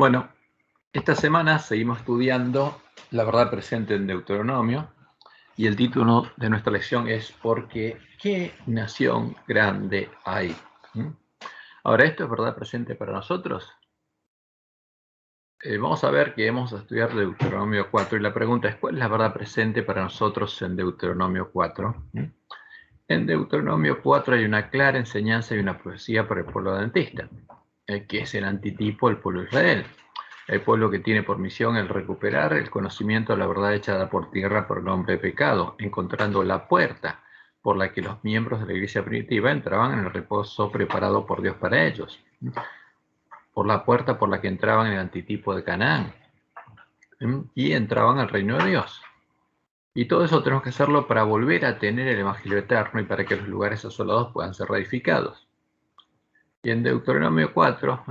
Bueno, esta semana seguimos estudiando la verdad presente en Deuteronomio y el título de nuestra lección es Porque ¿qué nación grande hay? Ahora, ¿esto es verdad presente para nosotros? Vamos a ver que hemos estudiado Deuteronomio 4 y la pregunta es ¿cuál es la verdad presente para nosotros en Deuteronomio 4? En Deuteronomio 4 hay una clara enseñanza y una profecía para el pueblo adventista, que es el antitipo del pueblo de Israel. El pueblo que tiene por misión el recuperar el conocimiento de la verdad echada por tierra por el hombre de pecado, encontrando la puerta por la que los miembros de la iglesia primitiva entraban en el reposo preparado por Dios para ellos, por la puerta por la que entraban en el antitipo de Canaán y entraban al reino de Dios. Y todo eso tenemos que hacerlo para volver a tener el Evangelio eterno y para que los lugares asolados puedan ser reedificados. Y en Deuteronomio 4,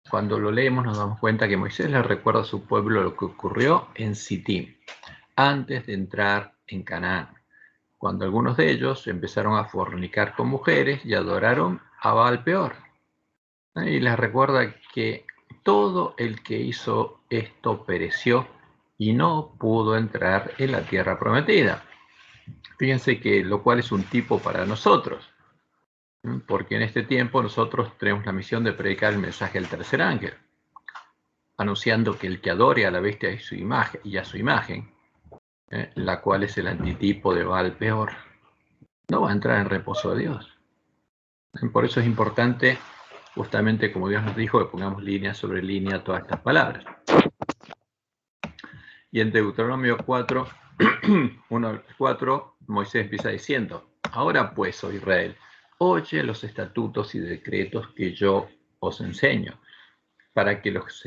cuando lo leemos nos damos cuenta que Moisés le recuerda a su pueblo lo que ocurrió en Sitim, antes de entrar en Canaán, cuando algunos de ellos empezaron a fornicar con mujeres y adoraron a Baal Peor. Y les recuerda que todo el que hizo esto pereció y no pudo entrar en la tierra prometida. Fíjense que lo cual es un tipo para nosotros, porque en este tiempo nosotros tenemos la misión de predicar el mensaje del tercer ángel, anunciando que el que adore a la bestia y a su imagen, la cual es el antitipo de Baal Peor, no va a entrar en reposo de Dios. Por eso es importante, justamente como Dios nos dijo, que pongamos línea sobre línea todas estas palabras. Y en Deuteronomio 4, 1-4, Moisés empieza diciendo: Ahora pues, oh Israel, oye los estatutos y decretos que yo os enseño, para que los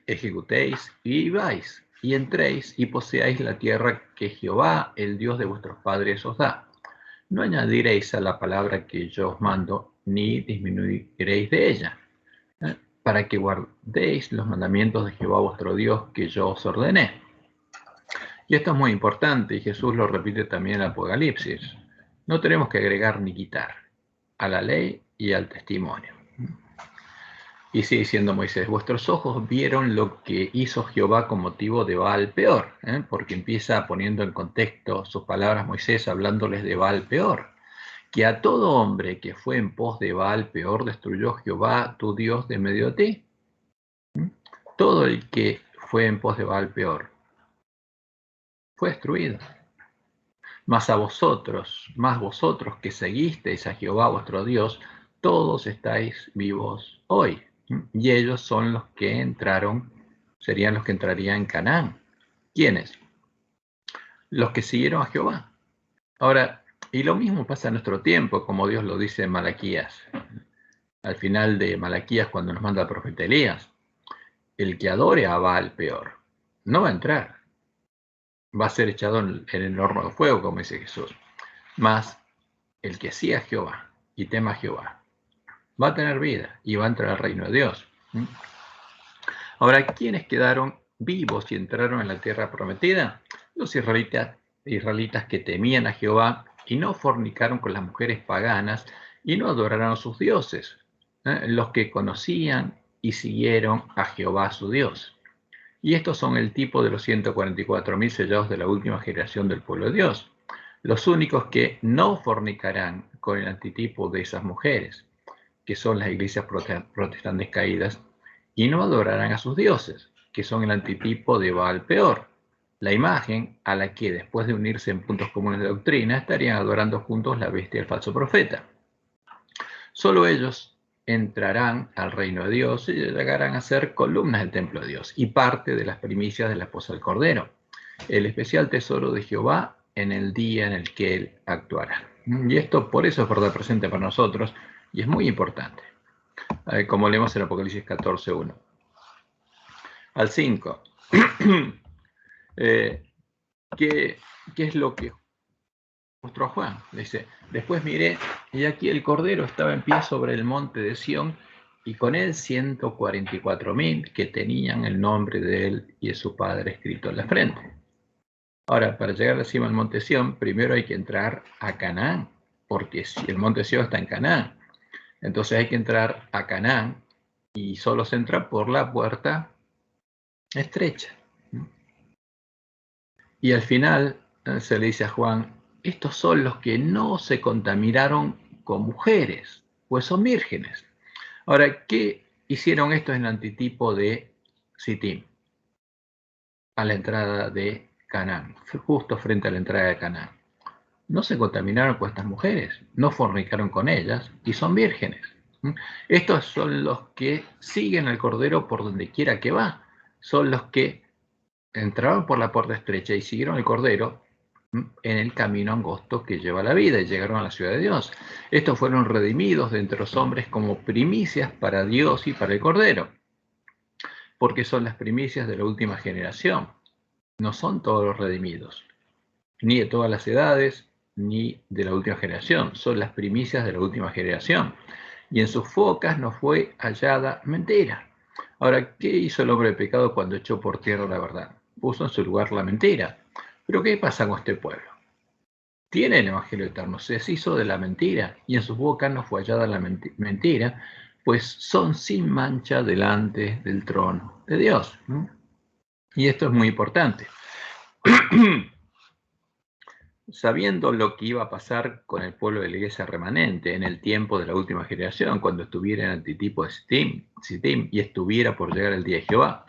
ejecutéis y viváis, y entréis y poseáis la tierra que Jehová, el Dios de vuestros padres, os da. No añadiréis a la palabra que yo os mando, ni disminuiréis de ella, para que guardéis los mandamientos de Jehová vuestro Dios que yo os ordené. Y esto es muy importante, y Jesús lo repite también en el Apocalipsis. No tenemos que agregar ni quitar a la ley y al testimonio. Y sigue diciendo Moisés: vuestros ojos vieron lo que hizo Jehová con motivo de Baal Peor, porque empieza poniendo en contexto sus palabras Moisés hablándoles de Baal Peor, que a todo hombre que fue en pos de Baal Peor destruyó Jehová tu Dios de medio de ti. Todo el que fue en pos de Baal Peor fue destruido. Mas a vosotros, más vosotros que seguisteis a Jehová vuestro Dios, todos estáis vivos hoy. Y ellos son los que entraron, serían los que entrarían en Canaán. ¿Quiénes? Los que siguieron a Jehová. Ahora, y lo mismo pasa en nuestro tiempo, como Dios lo dice en Malaquías. Al final de Malaquías, cuando nos manda el profeta Elías, el que adore a Baal Peor no va a entrar. Va a ser echado en el horno de fuego, como dice Jesús. Mas el que siga a Jehová y tema a Jehová va a tener vida y va a entrar al reino de Dios. Ahora, ¿quiénes quedaron vivos y entraron en la tierra prometida? Los israelitas que temían a Jehová y no fornicaron con las mujeres paganas y no adoraron a sus dioses. Los que conocían y siguieron a Jehová su Dios. Y estos son el tipo de los 144.000 sellados de la última generación del pueblo de Dios. Los únicos que no fornicarán con el antitipo de esas mujeres, que son las iglesias protestantes caídas, y no adorarán a sus dioses, que son el antitipo de Baal Peor, la imagen a la que, después de unirse en puntos comunes de doctrina, estarían adorando juntos la bestia y el falso profeta. Solo ellos entrarán al reino de Dios y llegarán a ser columnas del templo de Dios y parte de las primicias de la esposa del Cordero, el especial tesoro de Jehová en el día en el que Él actuará. Y esto por eso es verdad presente para nosotros y es muy importante, como leemos en Apocalipsis 14:1. Al 5. ¿Qué es lo que mostró a Juan? Dice: después miré, y aquí el Cordero estaba en pie sobre el monte de Sión, y con él 144.000 que tenían el nombre de él y de su padre escrito en la frente. Ahora, para llegar a la cima del monte Sión, primero hay que entrar a Canaán, porque si el monte Sión está en Canaán, entonces hay que entrar a Canaán y solo se entra por la puerta estrecha. Y al final se le dice a Juan, estos son los que no se contaminaron con mujeres, pues son vírgenes. Ahora, ¿qué hicieron estos en el antitipo de Sittim? A la entrada de Canaán, justo frente a la entrada de Canaán. No se contaminaron con estas mujeres, no fornicaron con ellas y son vírgenes. Estos son los que siguen al Cordero por donde quiera que va. Son los que entraron por la puerta estrecha y siguieron al Cordero en el camino angosto que lleva a la vida y llegaron a la ciudad de Dios. Estos fueron redimidos de entre los hombres como primicias para Dios y para el Cordero, porque son las primicias de la última generación. No son todos los redimidos, ni de todas las edades, ni de la última generación. Son las primicias de la última generación. Y en sus focas no fue hallada mentira. Ahora, ¿qué hizo el hombre de pecado cuando echó por tierra la verdad? Puso en su lugar la mentira. Pero ¿qué pasa con este pueblo? Tiene el Evangelio eterno, se deshizo de la mentira y en sus bocas no fue hallada la mentira, pues son sin mancha delante del trono de Dios. Y esto es muy importante. Sabiendo lo que iba a pasar con el pueblo de la iglesia remanente en el tiempo de la última generación, cuando estuviera en el antitipo de Sittim y estuviera por llegar el día de Jehová,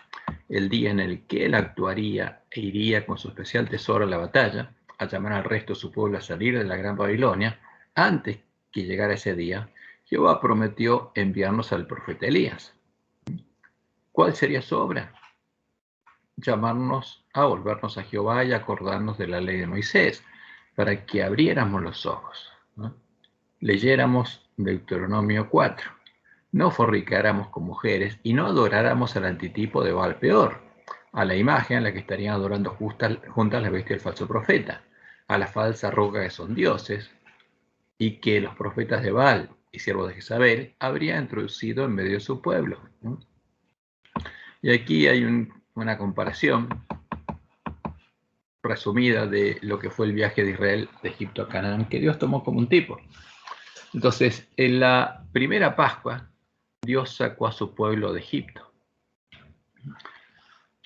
el día en el que él actuaría e iría con su especial tesoro a la batalla, a llamar al resto de su pueblo a salir de la gran Babilonia, antes que llegara ese día, Jehová prometió enviarnos al profeta Elías. ¿Cuál sería su obra? Llamarnos a volvernos a Jehová y acordarnos de la ley de Moisés, para que abriéramos los ojos, ¿no? Leyéramos Deuteronomio 4, no fornicáramos con mujeres y no adoráramos al antitipo de Baal Peor, a la imagen a la que estarían adorando juntas la bestia del falso profeta, a la falsa roca que son dioses, y que los profetas de Baal y siervos de Jezabel habrían introducido en medio de su pueblo, ¿no? Y aquí hay una comparación resumida de lo que fue el viaje de Israel de Egipto a Canaán, que Dios tomó como un tipo. Entonces, en la primera Pascua, Dios sacó a su pueblo de Egipto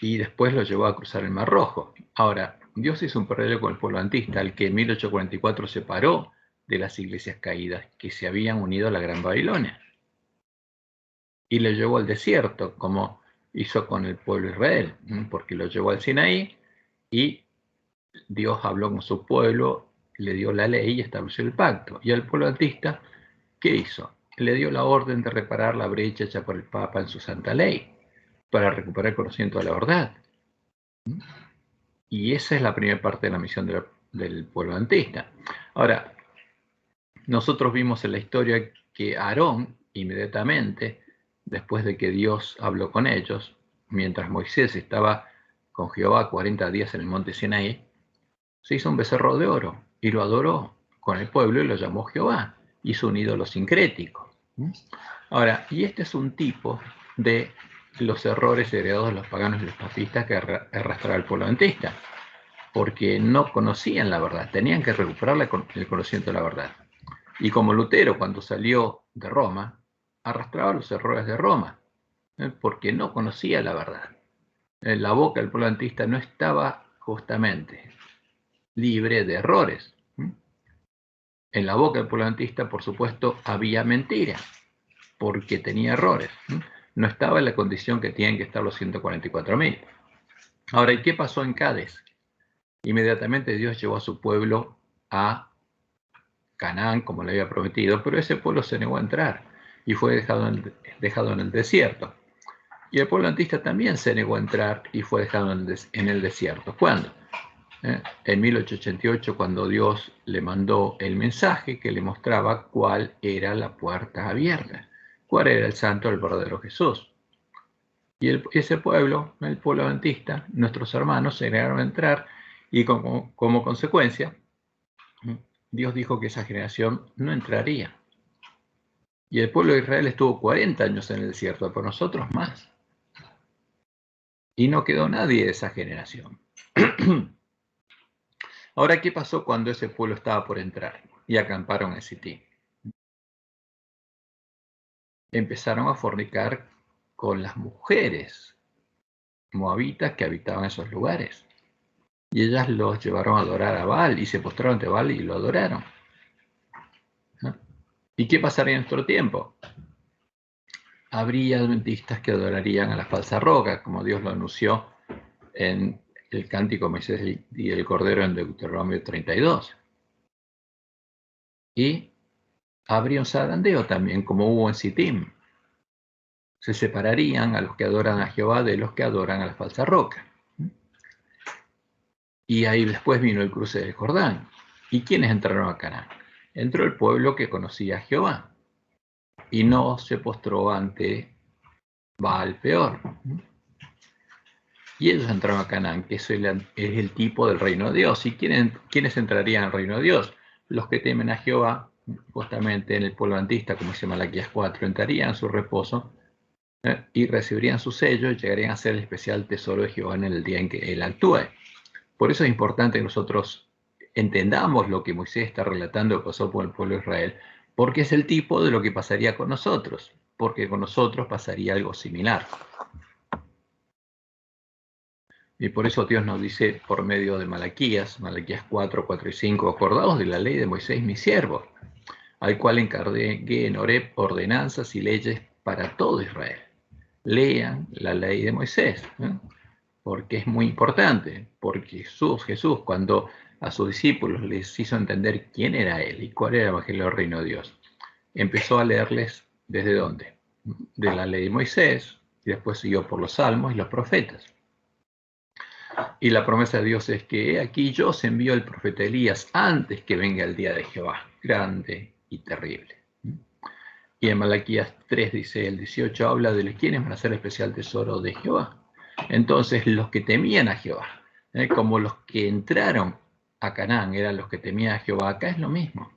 y después lo llevó a cruzar el Mar Rojo. Ahora, Dios hizo un paralelo con el pueblo antista, al que en 1844 separó de las iglesias caídas que se habían unido a la Gran Babilonia y lo llevó al desierto, como hizo con el pueblo de Israel, porque lo llevó al Sinaí y Dios habló con su pueblo, le dio la ley y estableció el pacto. Y al pueblo antista, ¿qué hizo? Le dio la orden de reparar la brecha hecha por el Papa en su santa ley, para recuperar el conocimiento de la verdad. Y esa es la primera parte de la misión del pueblo antista. Ahora, nosotros vimos en la historia que Aarón, inmediatamente, después de que Dios habló con ellos, mientras Moisés estaba con Jehová 40 días en el monte Sinaí, se hizo un becerro de oro y lo adoró con el pueblo y lo llamó Jehová. Hizo un ídolo sincrético. Ahora, y este es un tipo de los errores heredados de los paganos y los papistas que arrastraba el pueblo antista, porque no conocían la verdad, tenían que recuperar el conocimiento de la verdad. Y como Lutero, cuando salió de Roma, arrastraba los errores de Roma, porque no conocía la verdad. En la boca del pueblo antista no estaba justamente libre de errores. En la boca del pueblo antista, por supuesto, había mentira, porque tenía errores. No estaba en la condición que tienen que estar los 144.000. Ahora, ¿y qué pasó en Cádiz? Inmediatamente Dios llevó a su pueblo a Canaán, como le había prometido, pero ese pueblo se negó a entrar y fue dejado en el desierto. Y el pueblo antista también se negó a entrar y fue dejado en el desierto. ¿Cuándo? En 1888, cuando Dios le mandó el mensaje que le mostraba cuál era la puerta abierta, cuál era el santo, el verdadero Jesús. Y ese pueblo, el pueblo adventista, nuestros hermanos se negaron a entrar y como consecuencia, Dios dijo que esa generación no entraría. Y el pueblo de Israel estuvo 40 años en el desierto, por nosotros más. Y no quedó nadie de esa generación. Ahora, ¿qué pasó cuando ese pueblo estaba por entrar y acamparon en Sittim? Empezaron a fornicar con las mujeres moabitas que habitaban esos lugares. Y ellas los llevaron a adorar a Baal y se postraron ante Baal y lo adoraron. ¿No? ¿Y qué pasaría en nuestro tiempo? Habría adventistas que adorarían a la falsa roca, como Dios lo anunció en el Cántico Moisés y el Cordero en Deuteronomio 32. Y habría un zarandeo también, como hubo en Sittim. Se separarían a los que adoran a Jehová de los que adoran a la falsa roca. Y ahí después vino el cruce del Jordán. ¿Y quiénes entraron a Canaán? Entró el pueblo que conocía a Jehová y no se postró ante Baal peor. Y ellos entraron a Canaán, que es el tipo del reino de Dios. ¿Y quiénes entrarían al reino de Dios? Los que temen a Jehová, justamente en el pueblo adventista, como dice Malaquías 4, entrarían en su reposo y recibirían su sello y llegarían a ser el especial tesoro de Jehová en el día en que Él actúe. Por eso es importante que nosotros entendamos lo que Moisés está relatando que pasó por el pueblo de Israel, porque es el tipo de lo que pasaría con nosotros, porque con nosotros pasaría algo similar. Y por eso Dios nos dice por medio de Malaquías 4, 4 y 5, acordaos de la ley de Moisés mi siervo, al cual encargué en Horeb ordenanzas y leyes para todo Israel. Lean la ley de Moisés, porque es muy importante, porque Jesús, cuando a sus discípulos les hizo entender quién era Él y cuál era el Evangelio del Reino de Dios, empezó a leerles ¿desde dónde? De la ley de Moisés, y después siguió por los salmos y los profetas. Y la promesa de Dios es que aquí yo os envío el profeta Elías antes que venga el día de Jehová, grande y terrible. Y en Malaquías 3 dice, el 18 habla de quienes van a ser especial tesoro de Jehová. Entonces los que temían a Jehová, como los que entraron a Canaán eran los que temían a Jehová, acá es lo mismo.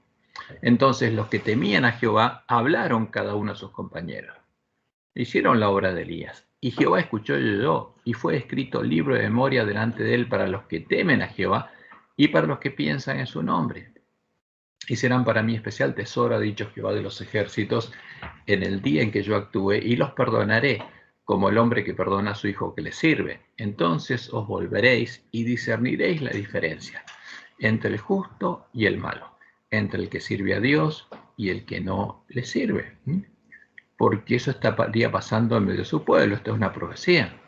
Entonces los que temían a Jehová hablaron cada uno a sus compañeros. Hicieron la obra de Elías. Y Jehová escuchó y oyó, y fue escrito libro de memoria delante de él para los que temen a Jehová y para los que piensan en su nombre. Y serán para mí especial tesoro, ha dicho Jehová de los ejércitos, en el día en que yo actúe, y los perdonaré, como el hombre que perdona a su hijo que le sirve. Entonces os volveréis y discerniréis la diferencia entre el justo y el malo, entre el que sirve a Dios y el que no le sirve. Porque eso estaría pasando en medio de su pueblo. Esto es una profecía.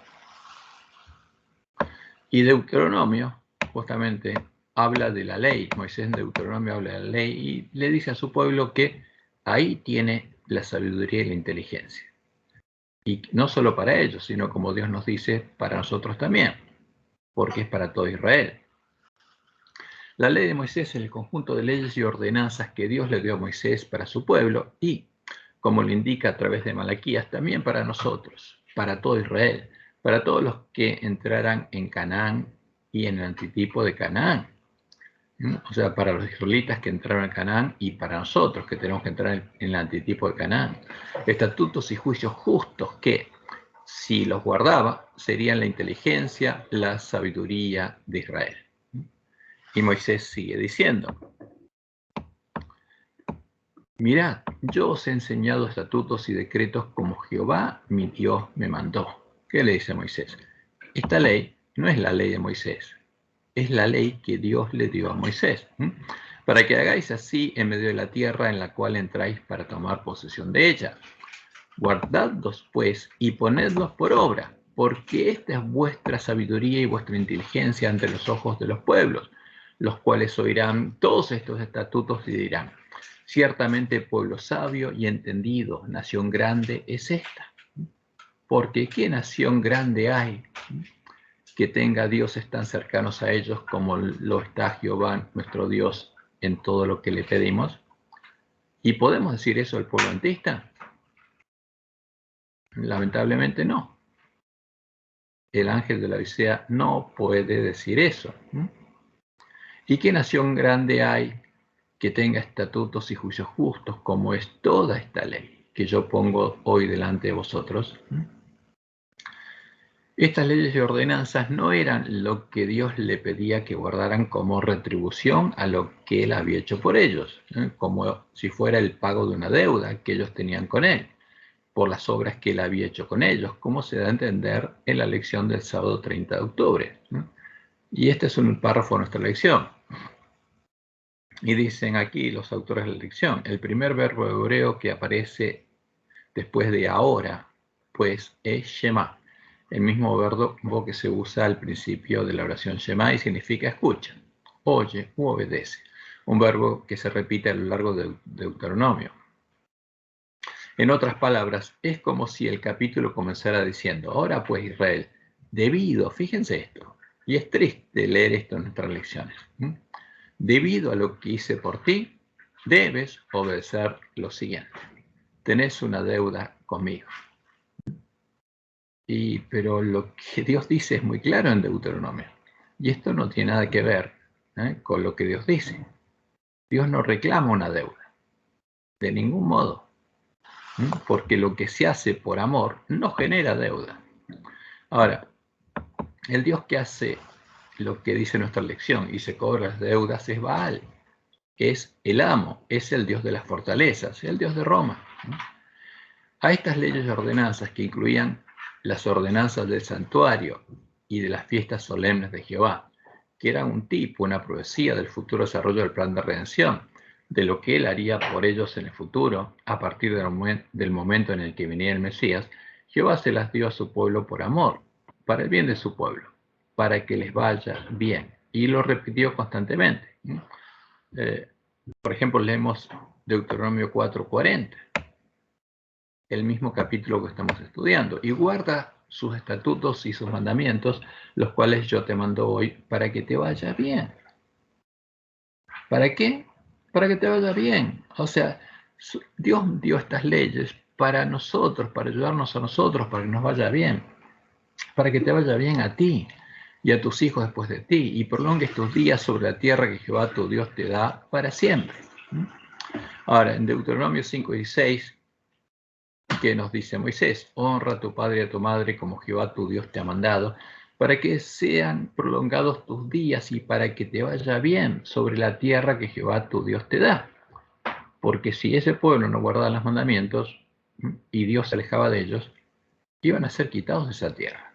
Y Deuteronomio, justamente, habla de la ley. Moisés en Deuteronomio habla de la ley y le dice a su pueblo que ahí tiene la sabiduría y la inteligencia. Y no solo para ellos, sino como Dios nos dice, para nosotros también, porque es para todo Israel. La ley de Moisés es el conjunto de leyes y ordenanzas que Dios le dio a Moisés para su pueblo y, como lo indica a través de Malaquías, también para nosotros, para todo Israel, para todos los que entraran en Canaán y en el antitipo de Canaán. O sea, para los israelitas que entraron en Canaán y para nosotros que tenemos que entrar en el antitipo de Canaán. Estatutos y juicios justos que, si los guardaba, serían la inteligencia, la sabiduría de Israel. Y Moisés sigue diciendo, mirad, yo os he enseñado estatutos y decretos como Jehová mi Dios me mandó. ¿Qué le dice Moisés? Esta ley no es la ley de Moisés, es la ley que Dios le dio a Moisés, para que hagáis así en medio de la tierra en la cual entráis para tomar posesión de ella. Guardadlos pues y ponedlos por obra, porque esta es vuestra sabiduría y vuestra inteligencia ante los ojos de los pueblos, los cuales oirán todos estos estatutos y dirán, ciertamente pueblo sabio y entendido, nación grande es esta. Porque ¿qué nación grande hay que tenga dioses tan cercanos a ellos como lo está Jehová, nuestro Dios, en todo lo que le pedimos? ¿Y podemos decir eso al pueblo adventista? Lamentablemente no. El ángel de la Odisea no puede decir eso. ¿Y qué nación grande hay que tenga estatutos y juicios justos como es toda esta ley que yo pongo hoy delante de vosotros? Estas leyes y ordenanzas no eran lo que Dios le pedía que guardaran como retribución a lo que Él había hecho por ellos, como si fuera el pago de una deuda que ellos tenían con Él. por las obras que él había hecho con ellos, como se da a entender en la lección del sábado 30 de octubre. Y este es un párrafo de nuestra lección. Y dicen aquí los autores de la lección, el primer verbo hebreo que aparece después de ahora, pues es Shema, el mismo verbo que se usa al principio de la oración Shema y significa escucha, oye u obedece, un verbo que se repite a lo largo del Deuteronomio. En otras palabras, es como si el capítulo comenzara diciendo, ahora pues Israel, debido, fíjense esto, y es triste leer esto en nuestras lecciones, debido a lo que hice por ti, debes obedecer lo siguiente. Tenés una deuda conmigo. Pero lo que Dios dice es muy claro en Deuteronomio. Y esto no tiene nada que ver con lo que Dios dice. Dios no reclama una deuda. De ningún modo. Porque lo que se hace por amor no genera deuda. Ahora, el Dios que hace lo que dice nuestra lección y se cobra las deudas es Baal. Es el amo, es el Dios de las fortalezas, el Dios de Roma. A estas leyes y ordenanzas que incluían las ordenanzas del santuario y de las fiestas solemnes de Jehová, que eran un tipo, una profecía del futuro desarrollo del plan de redención, de lo que él haría por ellos en el futuro, a partir del momento en el que viniera el Mesías, Jehová se las dio a su pueblo por amor, para el bien de su pueblo, para que les vaya bien. Y lo repitió constantemente. Por ejemplo, leemos Deuteronomio 4:40. El mismo capítulo que estamos estudiando, y guarda sus estatutos y sus mandamientos, los cuales yo te mando hoy, para que te vaya bien. ¿Para qué? Para que te vaya bien. O sea, Dios dio estas leyes para nosotros, para ayudarnos a nosotros, para que nos vaya bien, para que te vaya bien a ti y a tus hijos después de ti, y prolongues tus días sobre la tierra que Jehová tu Dios te da para siempre. Ahora, en Deuteronomio 5:16, que nos dice Moisés, honra a tu padre y a tu madre como Jehová tu Dios te ha mandado, para que sean prolongados tus días y para que te vaya bien sobre la tierra que Jehová tu Dios te da. Porque si ese pueblo no guardaba los mandamientos y Dios se alejaba de ellos, iban a ser quitados de esa tierra.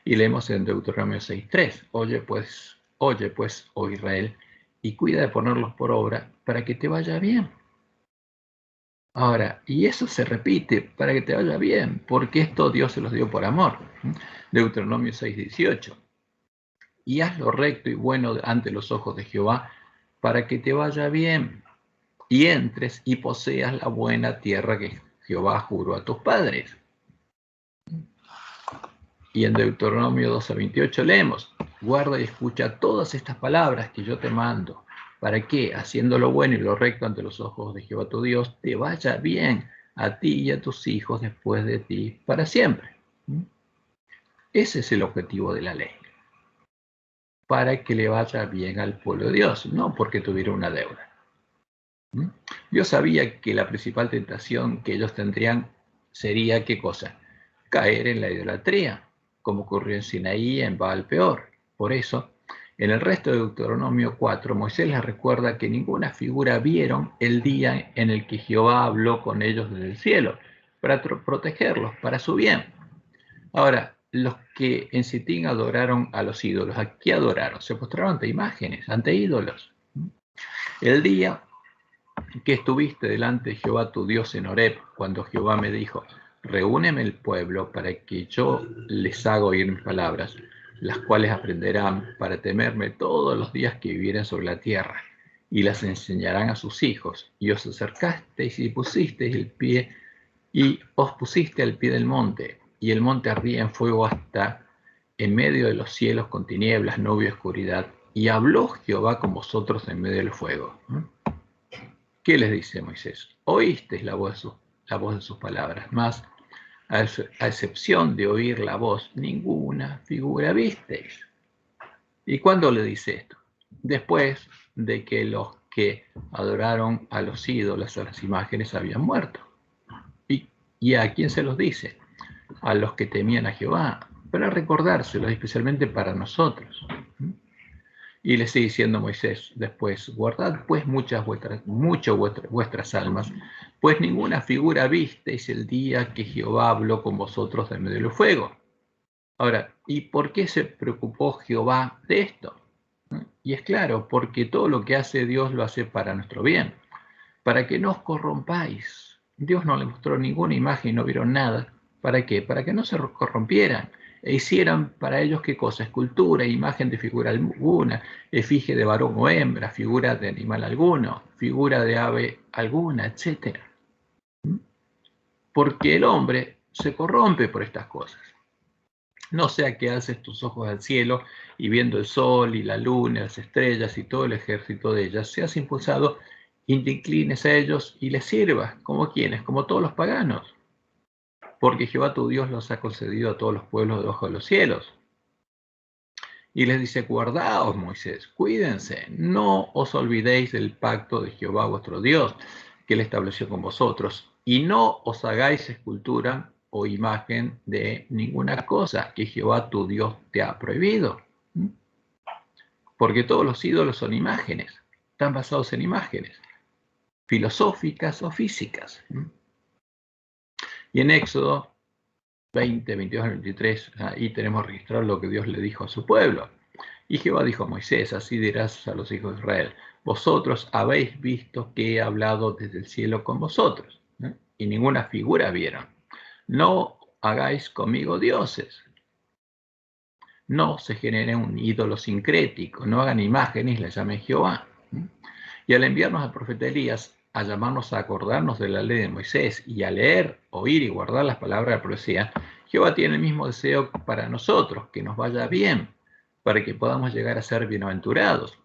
Y leemos en Deuteronomio 6:3, oye pues, oh Israel, y cuida de ponerlos por obra para que te vaya bien. Ahora, y eso se repite para que te vaya bien, porque esto Dios se los dio por amor. Deuteronomio 6:18. Y haz lo recto y bueno ante los ojos de Jehová, para que te vaya bien, y entres y poseas la buena tierra que Jehová juró a tus padres. Y en Deuteronomio 12:28 leemos, guarda y escucha todas estas palabras que yo te mando, para que, haciendo lo bueno y lo recto ante los ojos de Jehová tu Dios, te vaya bien a ti y a tus hijos después de ti para siempre. Ese es el objetivo de la ley. Para que le vaya bien al pueblo de Dios, no porque tuviera una deuda. Dios sabía que la principal tentación que ellos tendrían sería, ¿qué cosa? Caer en la idolatría, como ocurrió en Sinaí y en Baal Peor. Por eso, en el resto de Deuteronomio 4, Moisés les recuerda que ninguna figura vieron el día en el que Jehová habló con ellos desde el cielo, para protegerlos, para su bien. Ahora, los que en Sitín adoraron a los ídolos, ¿a qué adoraron? Se postraron ante imágenes, ante ídolos. El día que estuviste delante de Jehová tu Dios en Horeb, cuando Jehová me dijo, reúneme el pueblo para que yo les haga oír mis palabras, las cuales aprenderán para temerme todos los días que vivieren sobre la tierra, y las enseñarán a sus hijos, y os acercasteis y pusisteis el pie, y os pusiste al pie del monte, y el monte ardía en fuego hasta en medio de los cielos con tinieblas, nube y oscuridad, y habló Jehová con vosotros en medio del fuego. ¿Qué les dice Moisés? Oísteis la voz de sus palabras, mas a excepción de oír la voz, ninguna figura visteis. ¿Y cuándo le dice esto? Después de que los que adoraron a los ídolos, a las imágenes, habían muerto. ¿Y a quién se los dice? A los que temían a Jehová, para recordárselos, especialmente para nosotros. Y le sigue diciendo Moisés después, guardad pues vuestras almas, pues ninguna figura visteis el día que Jehová habló con vosotros de medio del fuego. Ahora, ¿y por qué se preocupó Jehová de esto? Y es claro, porque todo lo que hace Dios lo hace para nuestro bien, para que no os corrompáis. Dios no le mostró ninguna imagen, no vieron nada. ¿Para qué? Para que no se corrompieran e hicieran para ellos qué cosa, escultura, imagen de figura alguna, efigie de varón o hembra, figura de animal alguno, figura de ave alguna, etc. Porque el hombre se corrompe por estas cosas. No sea que alces tus ojos al cielo y viendo el sol y la luna, las estrellas y todo el ejército de ellas, seas impulsado y te inclines a ellos y les sirvas, como quienes, como todos los paganos. Porque Jehová tu Dios los ha concedido a todos los pueblos debajo de los cielos. Y les dice, guardaos, Moisés, cuídense, no os olvidéis del pacto de Jehová vuestro Dios, que él estableció con vosotros, y no os hagáis escultura o imagen de ninguna cosa que Jehová tu Dios te ha prohibido. Porque todos los ídolos son imágenes, están basados en imágenes, filosóficas o físicas. Y en Éxodo 20, 22 al 23, ahí tenemos registrado lo que Dios le dijo a su pueblo. Y Jehová dijo a Moisés, así dirás a los hijos de Israel, vosotros habéis visto que he hablado desde el cielo con vosotros, y ninguna figura vieron. No hagáis conmigo dioses. No se genere un ídolo sincrético, no hagan imágenes, le llamen Jehová. Y al enviarnos al profeta Elías a llamarnos a acordarnos de la ley de Moisés y a leer, oír y guardar las palabras de la profecía, Jehová tiene el mismo deseo para nosotros, que nos vaya bien, para que podamos llegar a ser bienaventurados,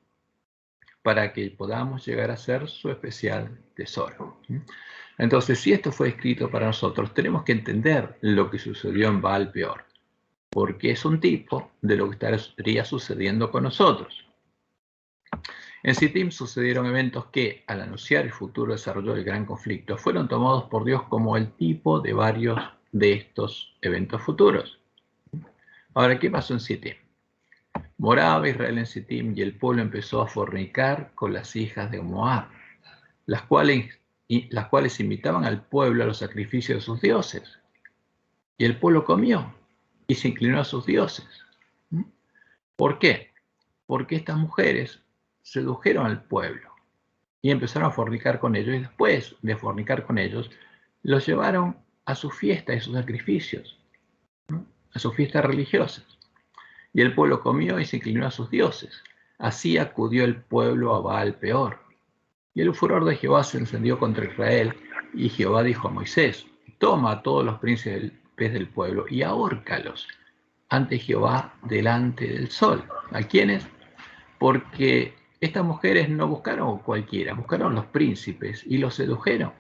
para que podamos llegar a ser su especial tesoro. Entonces, si esto fue escrito para nosotros, tenemos que entender lo que sucedió en Baal Peor, porque es un tipo de lo que estaría sucediendo con nosotros. En Sittim sucedieron eventos que, al anunciar el futuro desarrollo del gran conflicto, fueron tomados por Dios como el tipo de varios de estos eventos futuros. Ahora, ¿qué pasó en Sittim? Moraba Israel en Sittim y el pueblo empezó a fornicar con las hijas de Moab, las cuales invitaban al pueblo a los sacrificios de sus dioses. Y el pueblo comió y se inclinó a sus dioses. ¿Por qué? Porque estas mujeres sedujeron al pueblo y empezaron a fornicar con ellos, y después de fornicar con ellos, los llevaron a sus fiestas y sus sacrificios, a sus fiestas religiosas. Y el pueblo comió y se inclinó a sus dioses. Así acudió el pueblo a Baal Peor. Y el furor de Jehová se encendió contra Israel, y Jehová dijo a Moisés, toma a todos los príncipes del pueblo y ahórcalos ante Jehová delante del sol. ¿A quiénes? Porque estas mujeres no buscaron cualquiera, buscaron los príncipes y los sedujeron.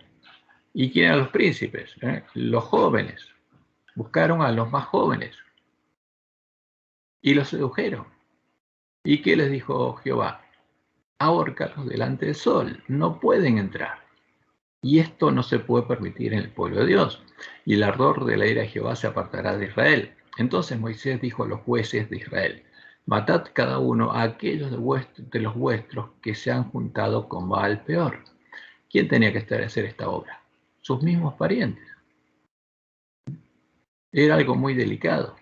¿Y quién eran los príncipes? Los jóvenes. Buscaron a los más jóvenes y los sedujeron. ¿Y qué les dijo Jehová? Ahórcalos delante del sol, no pueden entrar. Y esto no se puede permitir en el pueblo de Dios. Y el ardor de la ira de Jehová se apartará de Israel. Entonces Moisés dijo a los jueces de Israel, matad cada uno a aquellos de los vuestros que se han juntado con Baal Peor. ¿Quién tenía que hacer esta obra? Sus mismos parientes. Era algo muy delicado.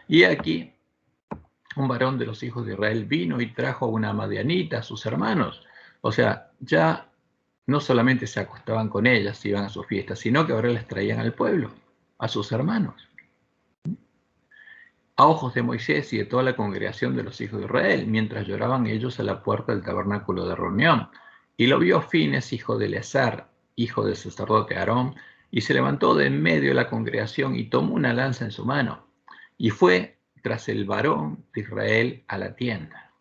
Y aquí un varón de los hijos de Israel vino y trajo a una madianita a sus hermanos. O sea, ya no solamente se acostaban con ellas, iban a sus fiestas, sino que ahora les traían al pueblo, a sus hermanos. A ojos de Moisés y de toda la congregación de los hijos de Israel, mientras lloraban ellos a la puerta del tabernáculo de reunión. Y lo vio Fines, hijo de Eleazar, hijo del sacerdote Aarón, y se levantó de en medio de la congregación y tomó una lanza en su mano, y fue tras el varón de Israel a la tienda.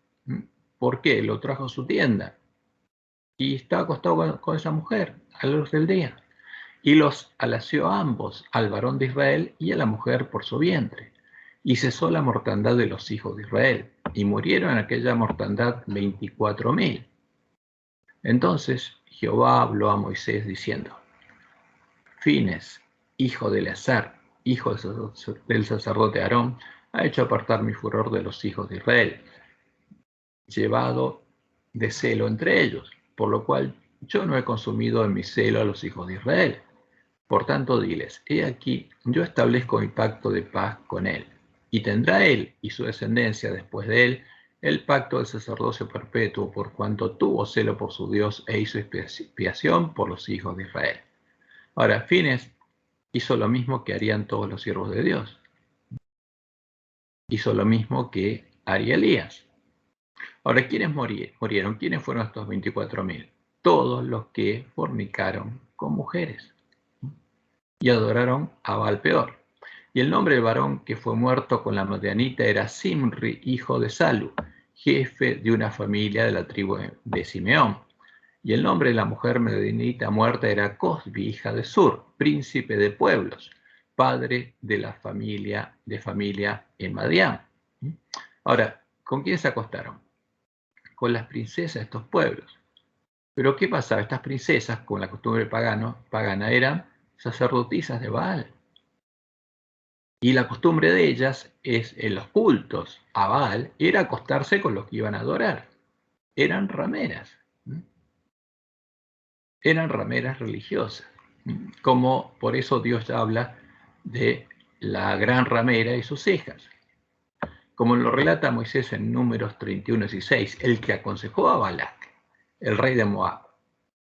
¿Por qué? Lo trajo a su tienda. Y estaba acostado con esa mujer a la luz del día. Y los alació a ambos, al varón de Israel y a la mujer por su vientre. Y cesó la mortandad de los hijos de Israel. Y murieron en aquella mortandad 24,000. Entonces Jehová habló a Moisés diciendo, Fines, hijo de Eleazar, hijo del sacerdote Aarón, ha hecho apartar mi furor de los hijos de Israel. llevado de celo entre ellos, por lo cual yo no he consumido en mi celo a los hijos de Israel. Por tanto, diles, he aquí, yo establezco mi pacto de paz con él, y tendrá él y su descendencia después de él el pacto del sacerdocio perpetuo, por cuanto tuvo celo por su Dios e hizo expiación por los hijos de Israel. Ahora, Fines hizo lo mismo que harían todos los siervos de Dios. Hizo lo mismo que haría Elías. Ahora, ¿quiénes murieron? ¿Quiénes fueron estos 24.000? Todos los que fornicaron con mujeres y adoraron a Baal-peor. Y el nombre del varón que fue muerto con la madianita era Simri, hijo de Salu, jefe de una familia de la tribu de Simeón. Y el nombre de la mujer madianita muerta era Cosbi, hija de Sur, príncipe de pueblos, padre de la familia en Madián. Ahora, ¿con quién se acostaron? Con las princesas de estos pueblos. Pero ¿qué pasaba? Estas princesas, con la costumbre pagana, eran sacerdotisas de Baal. Y la costumbre de ellas es, en los cultos a Baal, era acostarse con los que iban a adorar. Eran rameras. Eran rameras religiosas. Como por eso Dios habla de la gran ramera y sus hijas. Como lo relata Moisés en Números 31:16, el que aconsejó a Balac, el rey de Moab,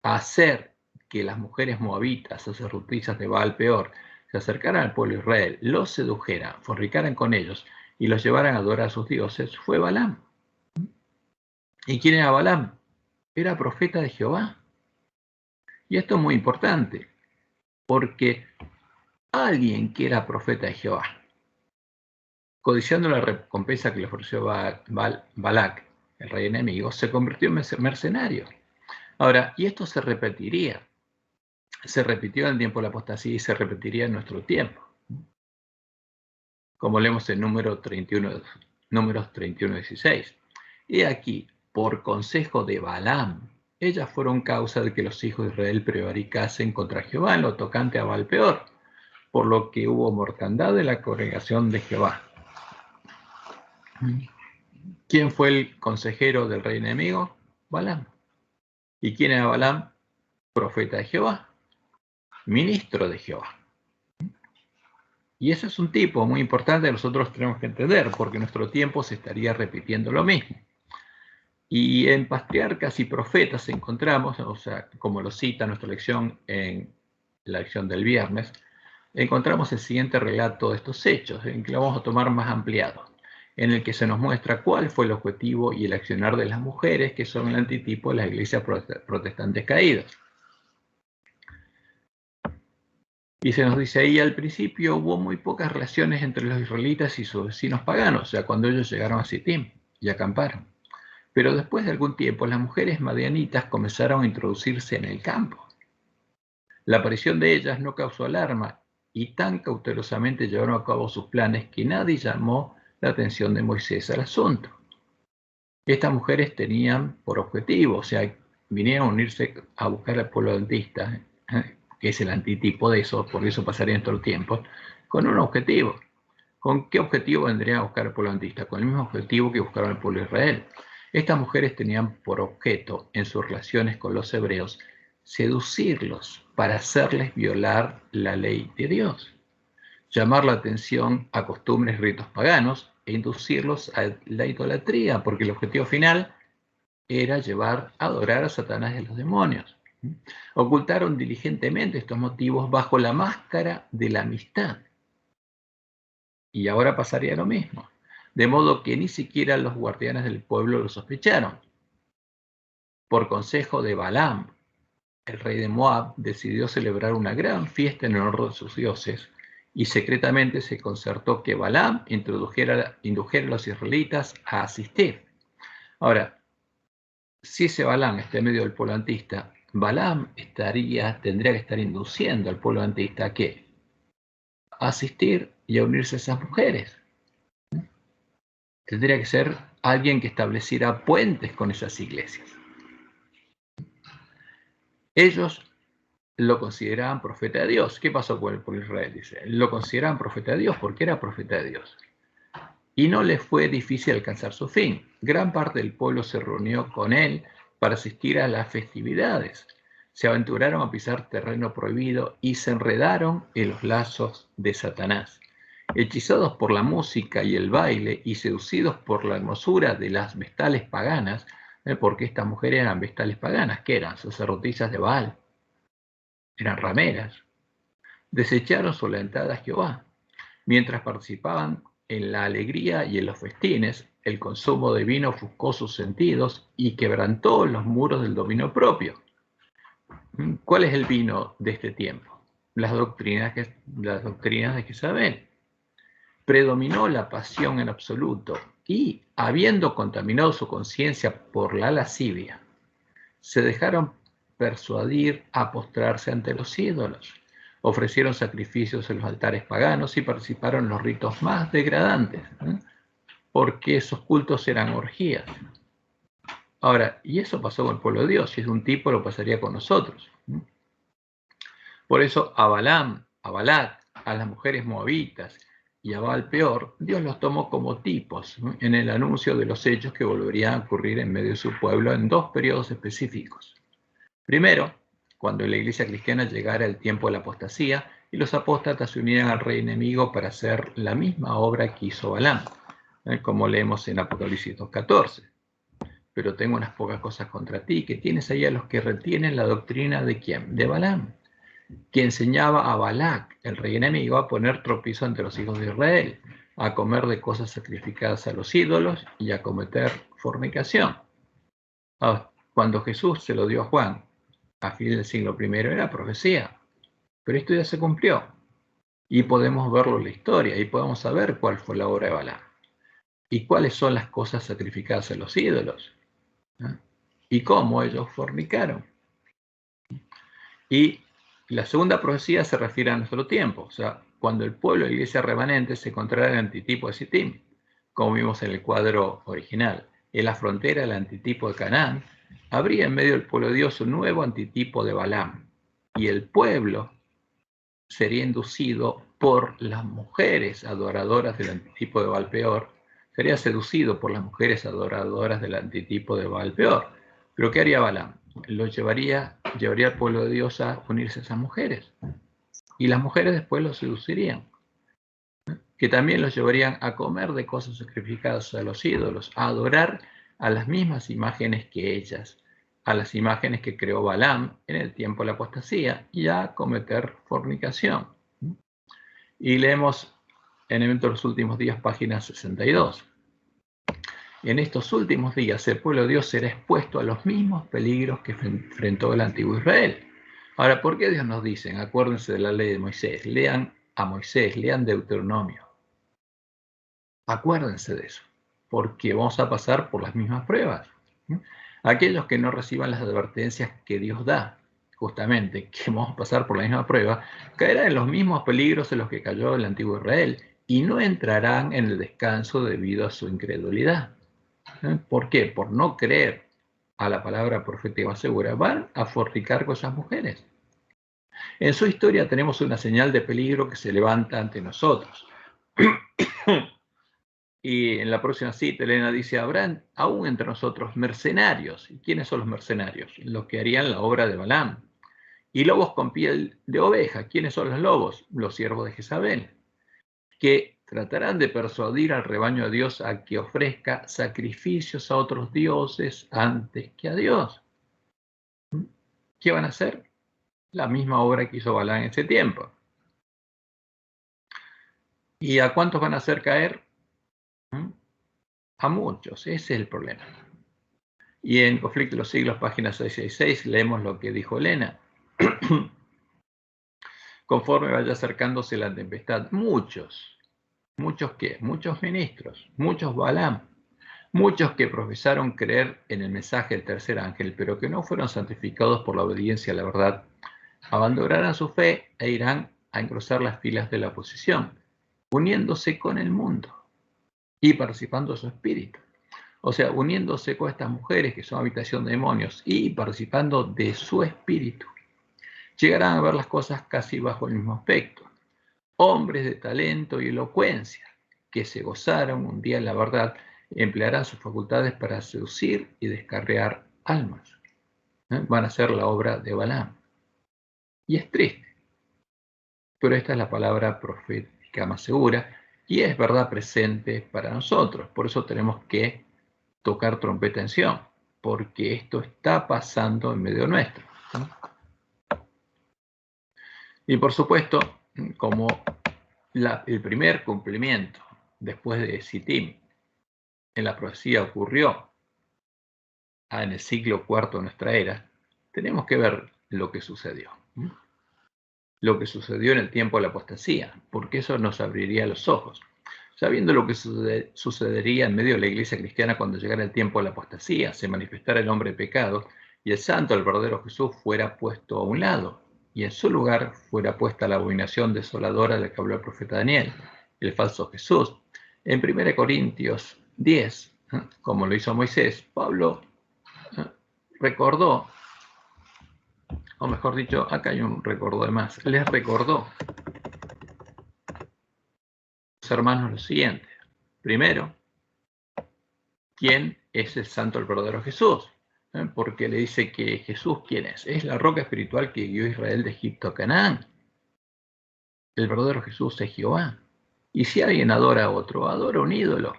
a hacer que las mujeres moabitas, sacerdotisas de Baal-peor, se acercaran al pueblo de Israel, los sedujeran, fornicaran con ellos y los llevaran a adorar a sus dioses, fue Balaam. ¿Y quién era Balaam? Era profeta de Jehová. Y esto es muy importante, porque alguien que era profeta de Jehová, codiciando la recompensa que le ofreció Balac, el rey enemigo, se convirtió en mercenario. Ahora, y esto se repetiría. Se repitió en el tiempo de la apostasía y se repetiría en nuestro tiempo. Como leemos en Números 31:16. Y aquí, por consejo de Balaam, ellas fueron causa de que los hijos de Israel prevaricasen contra Jehová en lo tocante a Baal-peor, por lo que hubo mortandad de la congregación de Jehová. ¿Quién fue el consejero del rey enemigo? Balaam. ¿Y quién era Balaam? Profeta de Jehová, ministro de Jehová. Y ese es un tipo muy importante que nosotros tenemos que entender, porque en nuestro tiempo se estaría repitiendo lo mismo. Y en Patriarcas y Profetas encontramos, o sea, como lo cita nuestra lección en la lección del viernes, encontramos el siguiente relato de estos hechos, en que lo vamos a tomar más ampliado, en el que se nos muestra cuál fue el objetivo y el accionar de las mujeres, que son el antitipo de las iglesias protestantes caídas. Y se nos dice ahí, al principio hubo muy pocas relaciones entre los israelitas y sus vecinos paganos, o sea, cuando ellos llegaron a Sittim y acamparon. Pero después de algún tiempo, las mujeres madianitas comenzaron a introducirse en el campo. La aparición de ellas no causó alarma y tan cautelosamente llevaron a cabo sus planes que nadie llamó la atención de Moisés al asunto. Estas mujeres tenían por objetivo, o sea, vinieron a unirse a buscar al pueblo adventista, que es el antitipo de eso, por eso pasaría en todo el tiempo, con un objetivo. ¿Con qué objetivo vendrían a buscar al pueblo adventista? Con el mismo objetivo que buscaron al pueblo de Israel. Estas mujeres tenían por objeto, en sus relaciones con los hebreos, seducirlos para hacerles violar la ley de Dios, llamar la atención a costumbres y ritos paganos e inducirlos a la idolatría, porque el objetivo final era llevar a adorar a Satanás y a los demonios. Ocultaron diligentemente estos motivos bajo la máscara de la amistad. Y ahora pasaría lo mismo. De modo que ni siquiera los guardianes del pueblo lo sospecharon. Por consejo de Balaam, el rey de Moab decidió celebrar una gran fiesta en honor de sus dioses y secretamente se concertó que Balaam indujera a los israelitas a asistir. Ahora, si ese Balaam está en medio del pueblo antista, Balaam tendría que estar induciendo al pueblo antista a ¿qué? A asistir y a unirse a esas mujeres. Tendría que ser alguien que estableciera puentes con esas iglesias. Ellos lo consideraban profeta de Dios. ¿Qué pasó con el pueblo de Israel? Dice, lo consideraban profeta de Dios porque era profeta de Dios. y no le fue difícil alcanzar su fin. Gran parte del pueblo se reunió con él para asistir a las festividades. Se aventuraron a pisar terreno prohibido y se enredaron en los lazos de Satanás. Hechizados por la música y el baile y seducidos por la hermosura de las vestales paganas, porque estas mujeres eran vestales paganas, que eran sacerdotisas de Baal, eran rameras, desecharon su lealtad a Jehová. Mientras participaban en la alegría y en los festines, el consumo de vino ofuscó sus sentidos y quebrantó los muros del dominio propio. ¿Cuál es el vino de este tiempo? Las doctrinas de Jezabel. Predominó la pasión en absoluto y, habiendo contaminado su conciencia por la lascivia, se dejaron persuadir a postrarse ante los ídolos. Ofrecieron sacrificios en los altares paganos y participaron en los ritos más degradantes, porque esos cultos eran orgías. Ahora, y eso pasó con el pueblo de Dios, si es un tipo lo pasaría con nosotros. Por eso a Balaam, a Balac, a las mujeres moabitas y a Baal peor, Dios los tomó como tipos en el anuncio de los hechos que volverían a ocurrir en medio de su pueblo en dos periodos específicos. Primero, cuando en la iglesia cristiana llegara el tiempo de la apostasía y los apóstatas se unieran al rey enemigo para hacer la misma obra que hizo Balaam, como leemos en Apocalipsis 2:14. Pero tengo unas pocas cosas contra ti, que tienes ahí a los que retienen la doctrina de ¿quién? De Balaam, que enseñaba a Balac, el rey enemigo, a poner tropiezo ante los hijos de Israel, a comer de cosas sacrificadas a los ídolos y a cometer fornicación. Cuando Jesús se lo dio a Juan, a fin del siglo I, era profecía, pero esto ya se cumplió. Y podemos verlo en la historia, y podemos saber cuál fue la obra de Balaam, y cuáles son las cosas sacrificadas a los ídolos, y cómo ellos fornicaron. Y la segunda profecía se refiere a nuestro tiempo, o sea, cuando el pueblo de la iglesia remanente se encontrará en el antitipo de Sittim, como vimos en el cuadro original. En la frontera del antitipo de Canaán, habría en medio del pueblo de Dios un nuevo antitipo de Balaam, y el pueblo sería inducido por las mujeres adoradoras del antitipo de Baal peor, sería seducido por las mujeres adoradoras del antitipo de Baal peor. Pero ¿qué haría Balaam? Lo llevaría al pueblo de Dios a unirse a esas mujeres, y las mujeres después los seducirían, que también los llevarían a comer de cosas sacrificadas a los ídolos, a adorar a las mismas imágenes que ellas, a las imágenes que creó Balaam en el tiempo de la apostasía, y a cometer fornicación. Y leemos en Evento de los Últimos Días, página 62. En estos últimos días el pueblo de Dios será expuesto a los mismos peligros que enfrentó el antiguo Israel. Ahora, ¿por qué Dios nos dice? Acuérdense de la ley de Moisés, lean a Moisés, lean Deuteronomio. Acuérdense de eso, porque vamos a pasar por las mismas pruebas. Aquellos que no reciban las advertencias que Dios da, justamente, que vamos a pasar por la misma prueba, caerán en los mismos peligros en los que cayó el antiguo Israel y no entrarán en el descanso debido a su incredulidad. ¿Por qué? Por no creer a la palabra profética segura, van a fornicar con esas mujeres. En su historia tenemos una señal de peligro que se levanta ante nosotros. Y en la próxima cita, Elena dice, habrán aún entre nosotros mercenarios. ¿Y quiénes son los mercenarios? Los que harían la obra de Balaam. Y lobos con piel de oveja. ¿Quiénes son los lobos? Los siervos de Jezabel, que tratarán de persuadir al rebaño de Dios a que ofrezca sacrificios a otros dioses antes que a Dios. ¿Qué van a hacer? La misma obra que hizo Balaam en ese tiempo. ¿Y a cuántos van a hacer caer? A muchos, ese es el problema. Y en Conflicto de los Siglos, página 666, leemos lo que dijo Elena. Conforme vaya acercándose la tempestad, muchos qué, muchos ministros, muchos Balaam, muchos que profesaron creer en el mensaje del tercer ángel, pero que no fueron santificados por la obediencia a la verdad, abandonarán su fe e irán a engrosar las filas de la oposición, uniéndose con el mundo y participando de su espíritu. O sea, uniéndose con estas mujeres que son habitación de demonios y participando de su espíritu, llegarán a ver las cosas casi bajo el mismo aspecto. Hombres de talento y elocuencia, que se gozaron un día en la verdad, emplearán sus facultades para seducir y descarriar almas. Van a hacer la obra de Balaam. Y es triste, pero esta es la palabra profética más segura y es verdad presente para nosotros. Por eso tenemos que tocar trompeta en Sión, porque esto está pasando en medio nuestro. Y por supuesto, como el primer cumplimiento después de Sittim en la profecía ocurrió en el siglo IV de nuestra era, tenemos que ver lo que sucedió. Lo que sucedió en el tiempo de la apostasía, porque eso nos abriría los ojos. Sabiendo lo que sucedería en medio de la iglesia cristiana cuando llegara el tiempo de la apostasía, se manifestara el hombre de pecado y el santo, el verdadero Jesús, fuera puesto a un lado y en su lugar fuera puesta la abominación desoladora de la que habló el profeta Daniel, el falso Jesús. En 1 Corintios 10, como lo hizo Moisés, Pablo recordó, o mejor dicho, acá hay un recuerdo de más, les recordó a los hermanos lo siguiente. Primero, ¿quién es el santo, el verdadero Jesús? Porque le dice que Jesús, ¿quién es? Es la roca espiritual que guió a Israel de Egipto a Canaán. El verdadero Jesús es Jehová. Y si alguien adora a otro, adora un ídolo.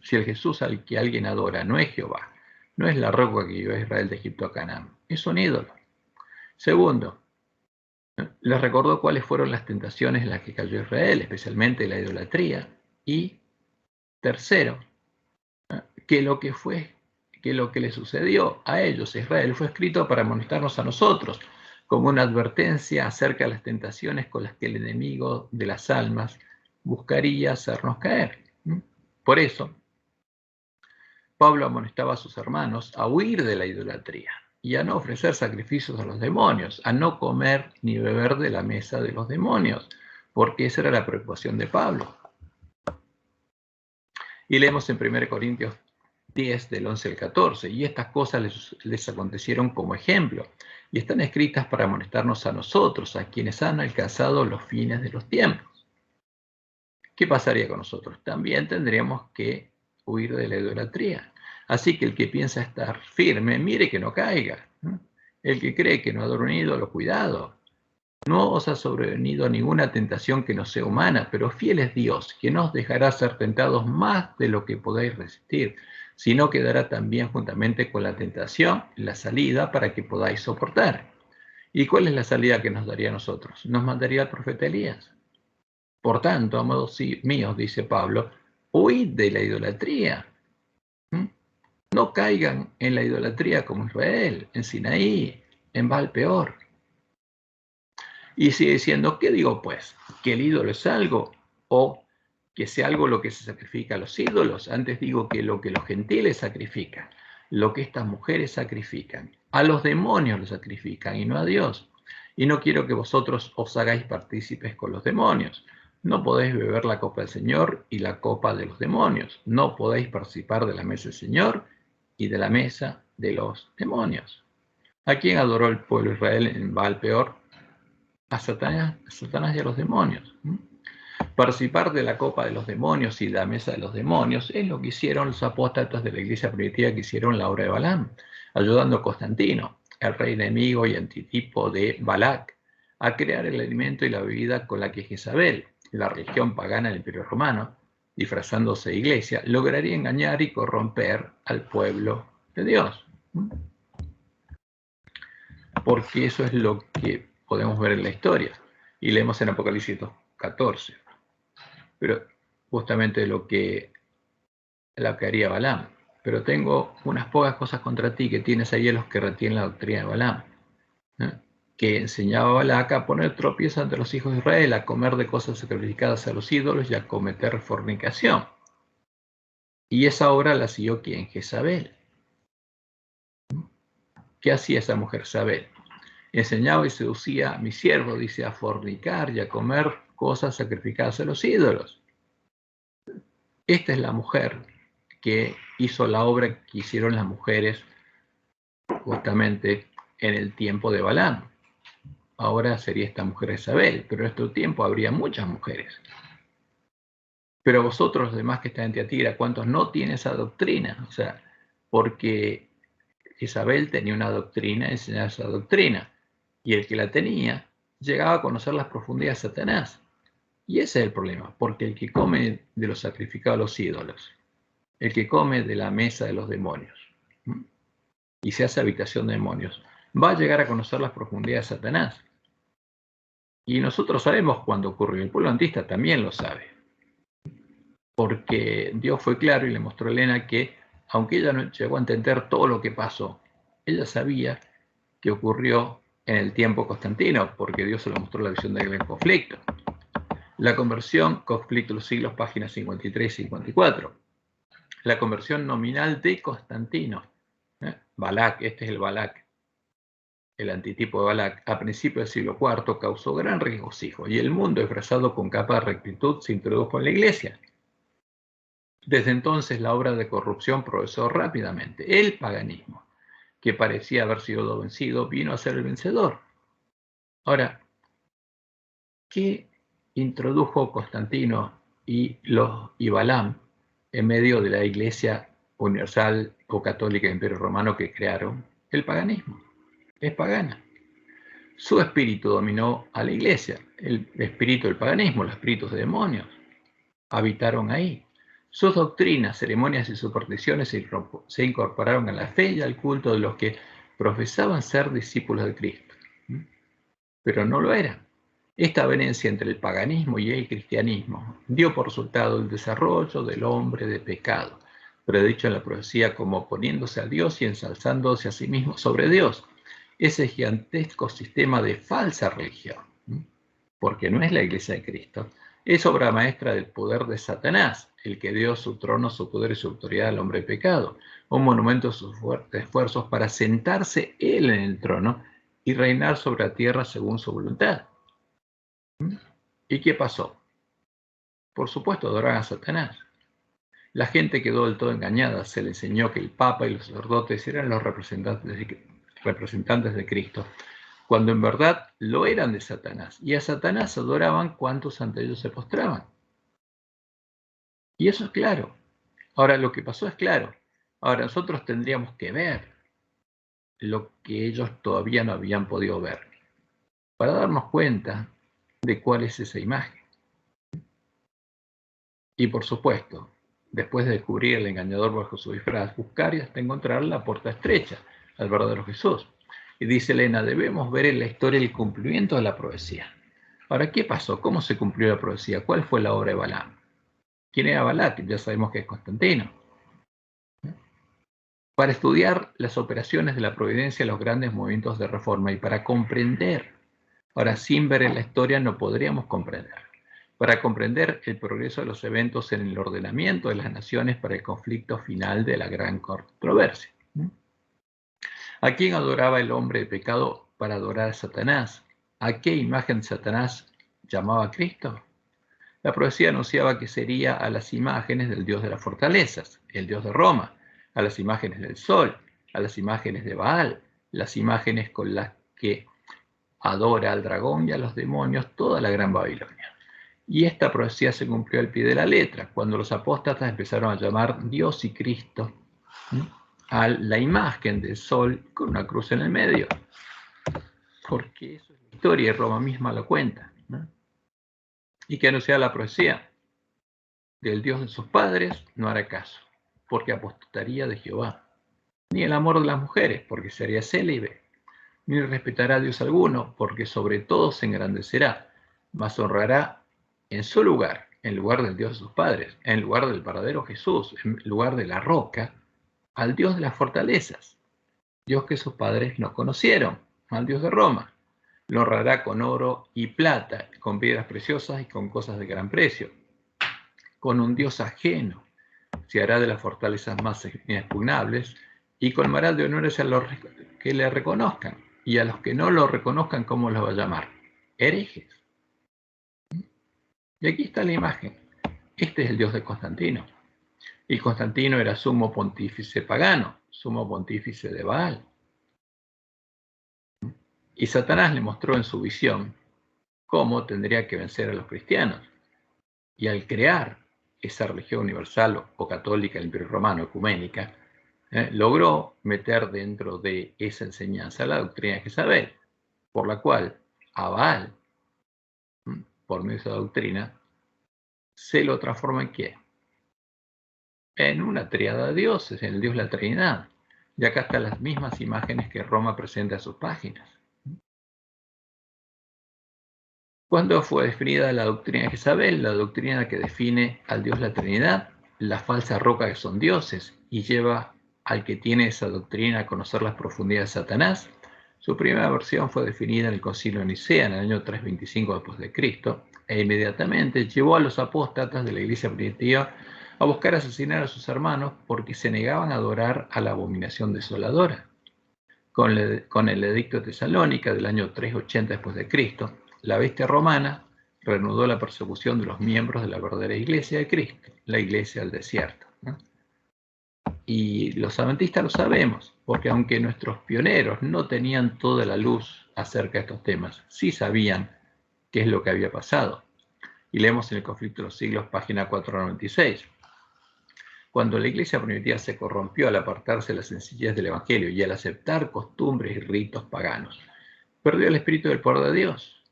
Si el Jesús al que alguien adora no es Jehová, no es la roca que guió a Israel de Egipto a Canaán, es un ídolo. Segundo, les recordó cuáles fueron las tentaciones en las que cayó Israel, especialmente la idolatría. Y tercero, que lo que le sucedió a ellos, a Israel, fue escrito para amonestarnos a nosotros, como una advertencia acerca de las tentaciones con las que el enemigo de las almas buscaría hacernos caer. Por eso, Pablo amonestaba a sus hermanos a huir de la idolatría y a no ofrecer sacrificios a los demonios, a no comer ni beber de la mesa de los demonios, porque esa era la preocupación de Pablo. Y leemos en 1 Corintios 10, del 11 al 14, y estas cosas les acontecieron como ejemplo, y están escritas para amonestarnos a nosotros, a quienes han alcanzado los fines de los tiempos. ¿Qué pasaría con nosotros? También tendríamos que huir de la idolatría. Así que el que piensa estar firme, mire que no caiga. El que cree que no adora un ídolo, cuidado. No os ha sobrevenido ninguna tentación que no sea humana, pero fiel es Dios, que no os dejará ser tentados más de lo que podáis resistir, sino que dará también juntamente con la tentación la salida para que podáis soportar. ¿Y cuál es la salida que nos daría a nosotros? Nos mandaría el profeta Elías. Por tanto, amados míos, dice Pablo, huid de la idolatría. No caigan en la idolatría como Israel, en Sinaí, en Baal Peor. Y sigue diciendo, ¿qué digo pues? ¿Que el ídolo es algo? ¿O que sea algo lo que se sacrifica a los ídolos? Antes digo que lo que los gentiles sacrifican, lo que estas mujeres sacrifican, a los demonios lo sacrifican y no a Dios. Y no quiero que vosotros os hagáis partícipes con los demonios. No podéis beber la copa del Señor y la copa de los demonios. No podéis participar de la mesa del Señor y de la mesa de los demonios. ¿A quién adoró el pueblo de Israel en Baal Peor? A Satanás y a los demonios. Participar de la copa de los demonios y de la mesa de los demonios es lo que hicieron los apóstatas de la iglesia primitiva que hicieron la obra de Balaam, ayudando a Constantino, el rey enemigo y antitipo de Balac, a crear el alimento y la bebida con la que Jezabel, la religión pagana del Imperio Romano, disfrazándose de iglesia, lograría engañar y corromper al pueblo de Dios. Porque eso es lo que podemos ver en la historia. Y leemos en Apocalipsis 14. Pero justamente lo que haría Balaam. Pero tengo unas pocas cosas contra ti, que tienes ahí a los que retienen la doctrina de Balaam, que enseñaba a Balac a poner tropiezo ante los hijos de Israel, a comer de cosas sacrificadas a los ídolos y a cometer fornicación. Y esa obra la siguió ¿quién? Jezabel. ¿Qué hacía esa mujer Jezabel? Enseñaba y seducía a mi siervo, dice, a fornicar y a comer cosas sacrificadas a los ídolos. Esta es la mujer que hizo la obra que hicieron las mujeres justamente en el tiempo de Balaam. Ahora sería esta mujer Jezabel, pero en nuestro tiempo habría muchas mujeres. Pero vosotros, los demás que están en Tiatira, ¿cuántos no tienen esa doctrina? O sea, porque Isabel tenía una doctrina, enseñaba esa doctrina, y el que la tenía llegaba a conocer las profundidades de Satanás. Y ese es el problema, porque el que come de los sacrificados a los ídolos, el que come de la mesa de los demonios, y se hace habitación de demonios, va a llegar a conocer las profundidades de Satanás. Y nosotros sabemos cuándo ocurrió, el pueblo antista también lo sabe, porque Dios fue claro y le mostró a Elena que, aunque ella no llegó a entender todo lo que pasó, ella sabía que ocurrió en el tiempo Constantino, porque Dios se le mostró la visión del conflicto. La conversión, conflicto de los siglos, páginas 53 y 54. La conversión nominal de Constantino. Balak, este es el Balak, el antitipo de Balak, a principios del siglo IV, causó gran regocijo, y el mundo, disfrazado con capa de rectitud, se introdujo en la iglesia. Desde entonces la obra de corrupción progresó rápidamente. El paganismo, que parecía haber sido vencido, vino a ser el vencedor. Ahora, ¿qué introdujo Constantino y Balaam en medio de la Iglesia Universal o Católica del Imperio Romano que crearon? El paganismo. Es pagana. Su espíritu dominó a la Iglesia. El espíritu del paganismo, los espíritus de demonios, habitaron ahí. Sus doctrinas, ceremonias y supersticiones se incorporaron a la fe y al culto de los que profesaban ser discípulos de Cristo, pero no lo eran. Esta avenencia entre el paganismo y el cristianismo dio por resultado el desarrollo del hombre de pecado, predicho en la profecía como oponiéndose a Dios y ensalzándose a sí mismo sobre Dios. Ese gigantesco sistema de falsa religión, porque no es la Iglesia de Cristo, es obra maestra del poder de Satanás, el que dio su trono, su poder y su autoridad al hombre de pecado, un monumento a sus fuertes esfuerzos para sentarse él en el trono y reinar sobre la tierra según su voluntad. ¿Y qué pasó? Por supuesto, adoraban a Satanás. La gente quedó del todo engañada. Se le enseñó que el Papa y los sacerdotes eran los representantes de Cristo, cuando en verdad lo eran de Satanás. Y a Satanás adoraban cuantos ante ellos se postraban. Y eso es claro. Ahora, lo que pasó es claro. Ahora, nosotros tendríamos que ver lo que ellos todavía no habían podido ver, para darnos cuenta de cuál es esa imagen. Y por supuesto, después de descubrir el engañador bajo su disfraz, buscar y hasta encontrar la puerta estrecha al verdadero Jesús. Y dice Elena, debemos ver en la historia el cumplimiento de la profecía. Ahora, ¿qué pasó? ¿Cómo se cumplió la profecía? ¿Cuál fue la obra de Balaam? ¿Quién era Balac? Ya sabemos que es Constantino. Para estudiar las operaciones de la providencia, los grandes movimientos de reforma y para comprender, ahora sin ver en la historia no podríamos comprender, para comprender el progreso de los eventos en el ordenamiento de las naciones para el conflicto final de la gran controversia. ¿A quién adoraba el hombre de pecado para adorar a Satanás? ¿A qué imagen de Satanás llamaba a Cristo? La profecía anunciaba que sería a las imágenes del dios de las fortalezas, el dios de Roma, a las imágenes del sol, a las imágenes de Baal, las imágenes con las que adora al dragón y a los demonios toda la gran Babilonia. Y esta profecía se cumplió al pie de la letra, cuando los apóstatas empezaron a llamar Dios y Cristo a la imagen del sol con una cruz en el medio. Porque eso es la historia y Roma misma lo cuenta. Y que anunciaba la profecía del Dios de sus padres no hará caso, porque apostataría de Jehová, ni el amor de las mujeres, porque sería célibe, ni respetará a Dios alguno, porque sobre todo se engrandecerá, mas honrará en su lugar, en lugar del Dios de sus padres, en lugar del verdadero Jesús, en lugar de la roca, al Dios de las fortalezas, Dios que sus padres no conocieron, al Dios de Roma. Lo honrará con oro y plata, con piedras preciosas y con cosas de gran precio, con un Dios ajeno, se hará de las fortalezas más inexpugnables y colmará de honores a los que le reconozcan, y a los que no lo reconozcan, ¿cómo los va a llamar? Herejes. Y aquí está la imagen. Este es el Dios de Constantino. Y Constantino era sumo pontífice pagano, sumo pontífice de Baal. Y Satanás le mostró en su visión cómo tendría que vencer a los cristianos. Y al crear esa religión universal o católica, el Imperio Romano, ecuménica, logró meter dentro de esa enseñanza la doctrina de Jezabel, por la cual a Baal, por medio de esa doctrina, se lo transforma en ¿qué? En una tríada de dioses, en el Dios de la Trinidad. Y acá están las mismas imágenes que Roma presenta en sus páginas. ¿Cuándo fue definida la doctrina de Jezabel? La doctrina que define al Dios de la Trinidad, la falsa roca que son dioses, y lleva al que tiene esa doctrina a conocer las profundidades de Satanás. Su primera versión fue definida en el Concilio de Nicea en el año 325 d.C. e inmediatamente llevó a los apóstatas de la iglesia primitiva a buscar asesinar a sus hermanos porque se negaban a adorar a la abominación desoladora. Con el edicto de Tesalónica del año 380 d.C., la bestia romana reanudó la persecución de los miembros de la verdadera iglesia de Cristo, la iglesia del desierto, ¿no? Y los adventistas lo sabemos, porque aunque nuestros pioneros no tenían toda la luz acerca de estos temas, sí sabían qué es lo que había pasado. Y leemos en el Conflicto de los Siglos, página 496. Cuando la iglesia primitiva se corrompió al apartarse de la sencillez del Evangelio y al aceptar costumbres y ritos paganos, perdió el espíritu del poder de Dios,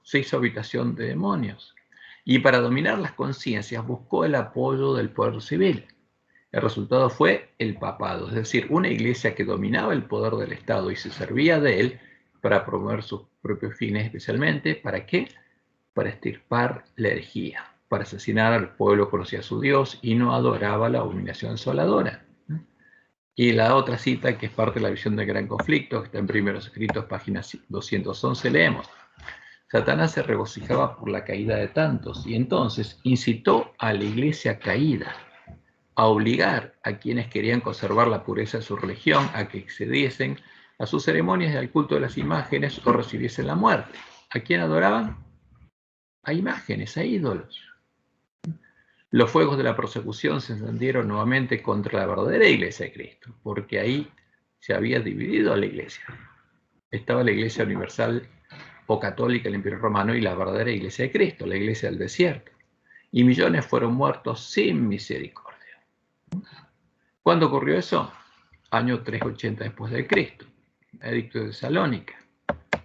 se hizo habitación de demonios, y para dominar las conciencias buscó el apoyo del poder civil. El resultado fue el papado, es decir, una iglesia que dominaba el poder del Estado y se servía de él para promover sus propios fines, especialmente, ¿para qué? Para extirpar la herejía, para asesinar al pueblo que conocía a su Dios y no adoraba la abominación desoladora. Y la otra cita, que es parte de la visión del gran conflicto, que está en Primeros Escritos, página 211, leemos: Satanás se regocijaba por la caída de tantos y entonces incitó a la iglesia caída a obligar a quienes querían conservar la pureza de su religión a que accediesen a sus ceremonias y al culto de las imágenes o recibiesen la muerte. ¿A quién adoraban? A imágenes, a ídolos. Los fuegos de la persecución se encendieron nuevamente contra la verdadera iglesia de Cristo, porque ahí se había dividido a la iglesia. Estaba la iglesia universal o católica del Imperio Romano y la verdadera iglesia de Cristo, la iglesia del desierto. Y millones fueron muertos sin misericordia. ¿Cuándo ocurrió eso? Año 380 después de Cristo, edicto de Tesalónica,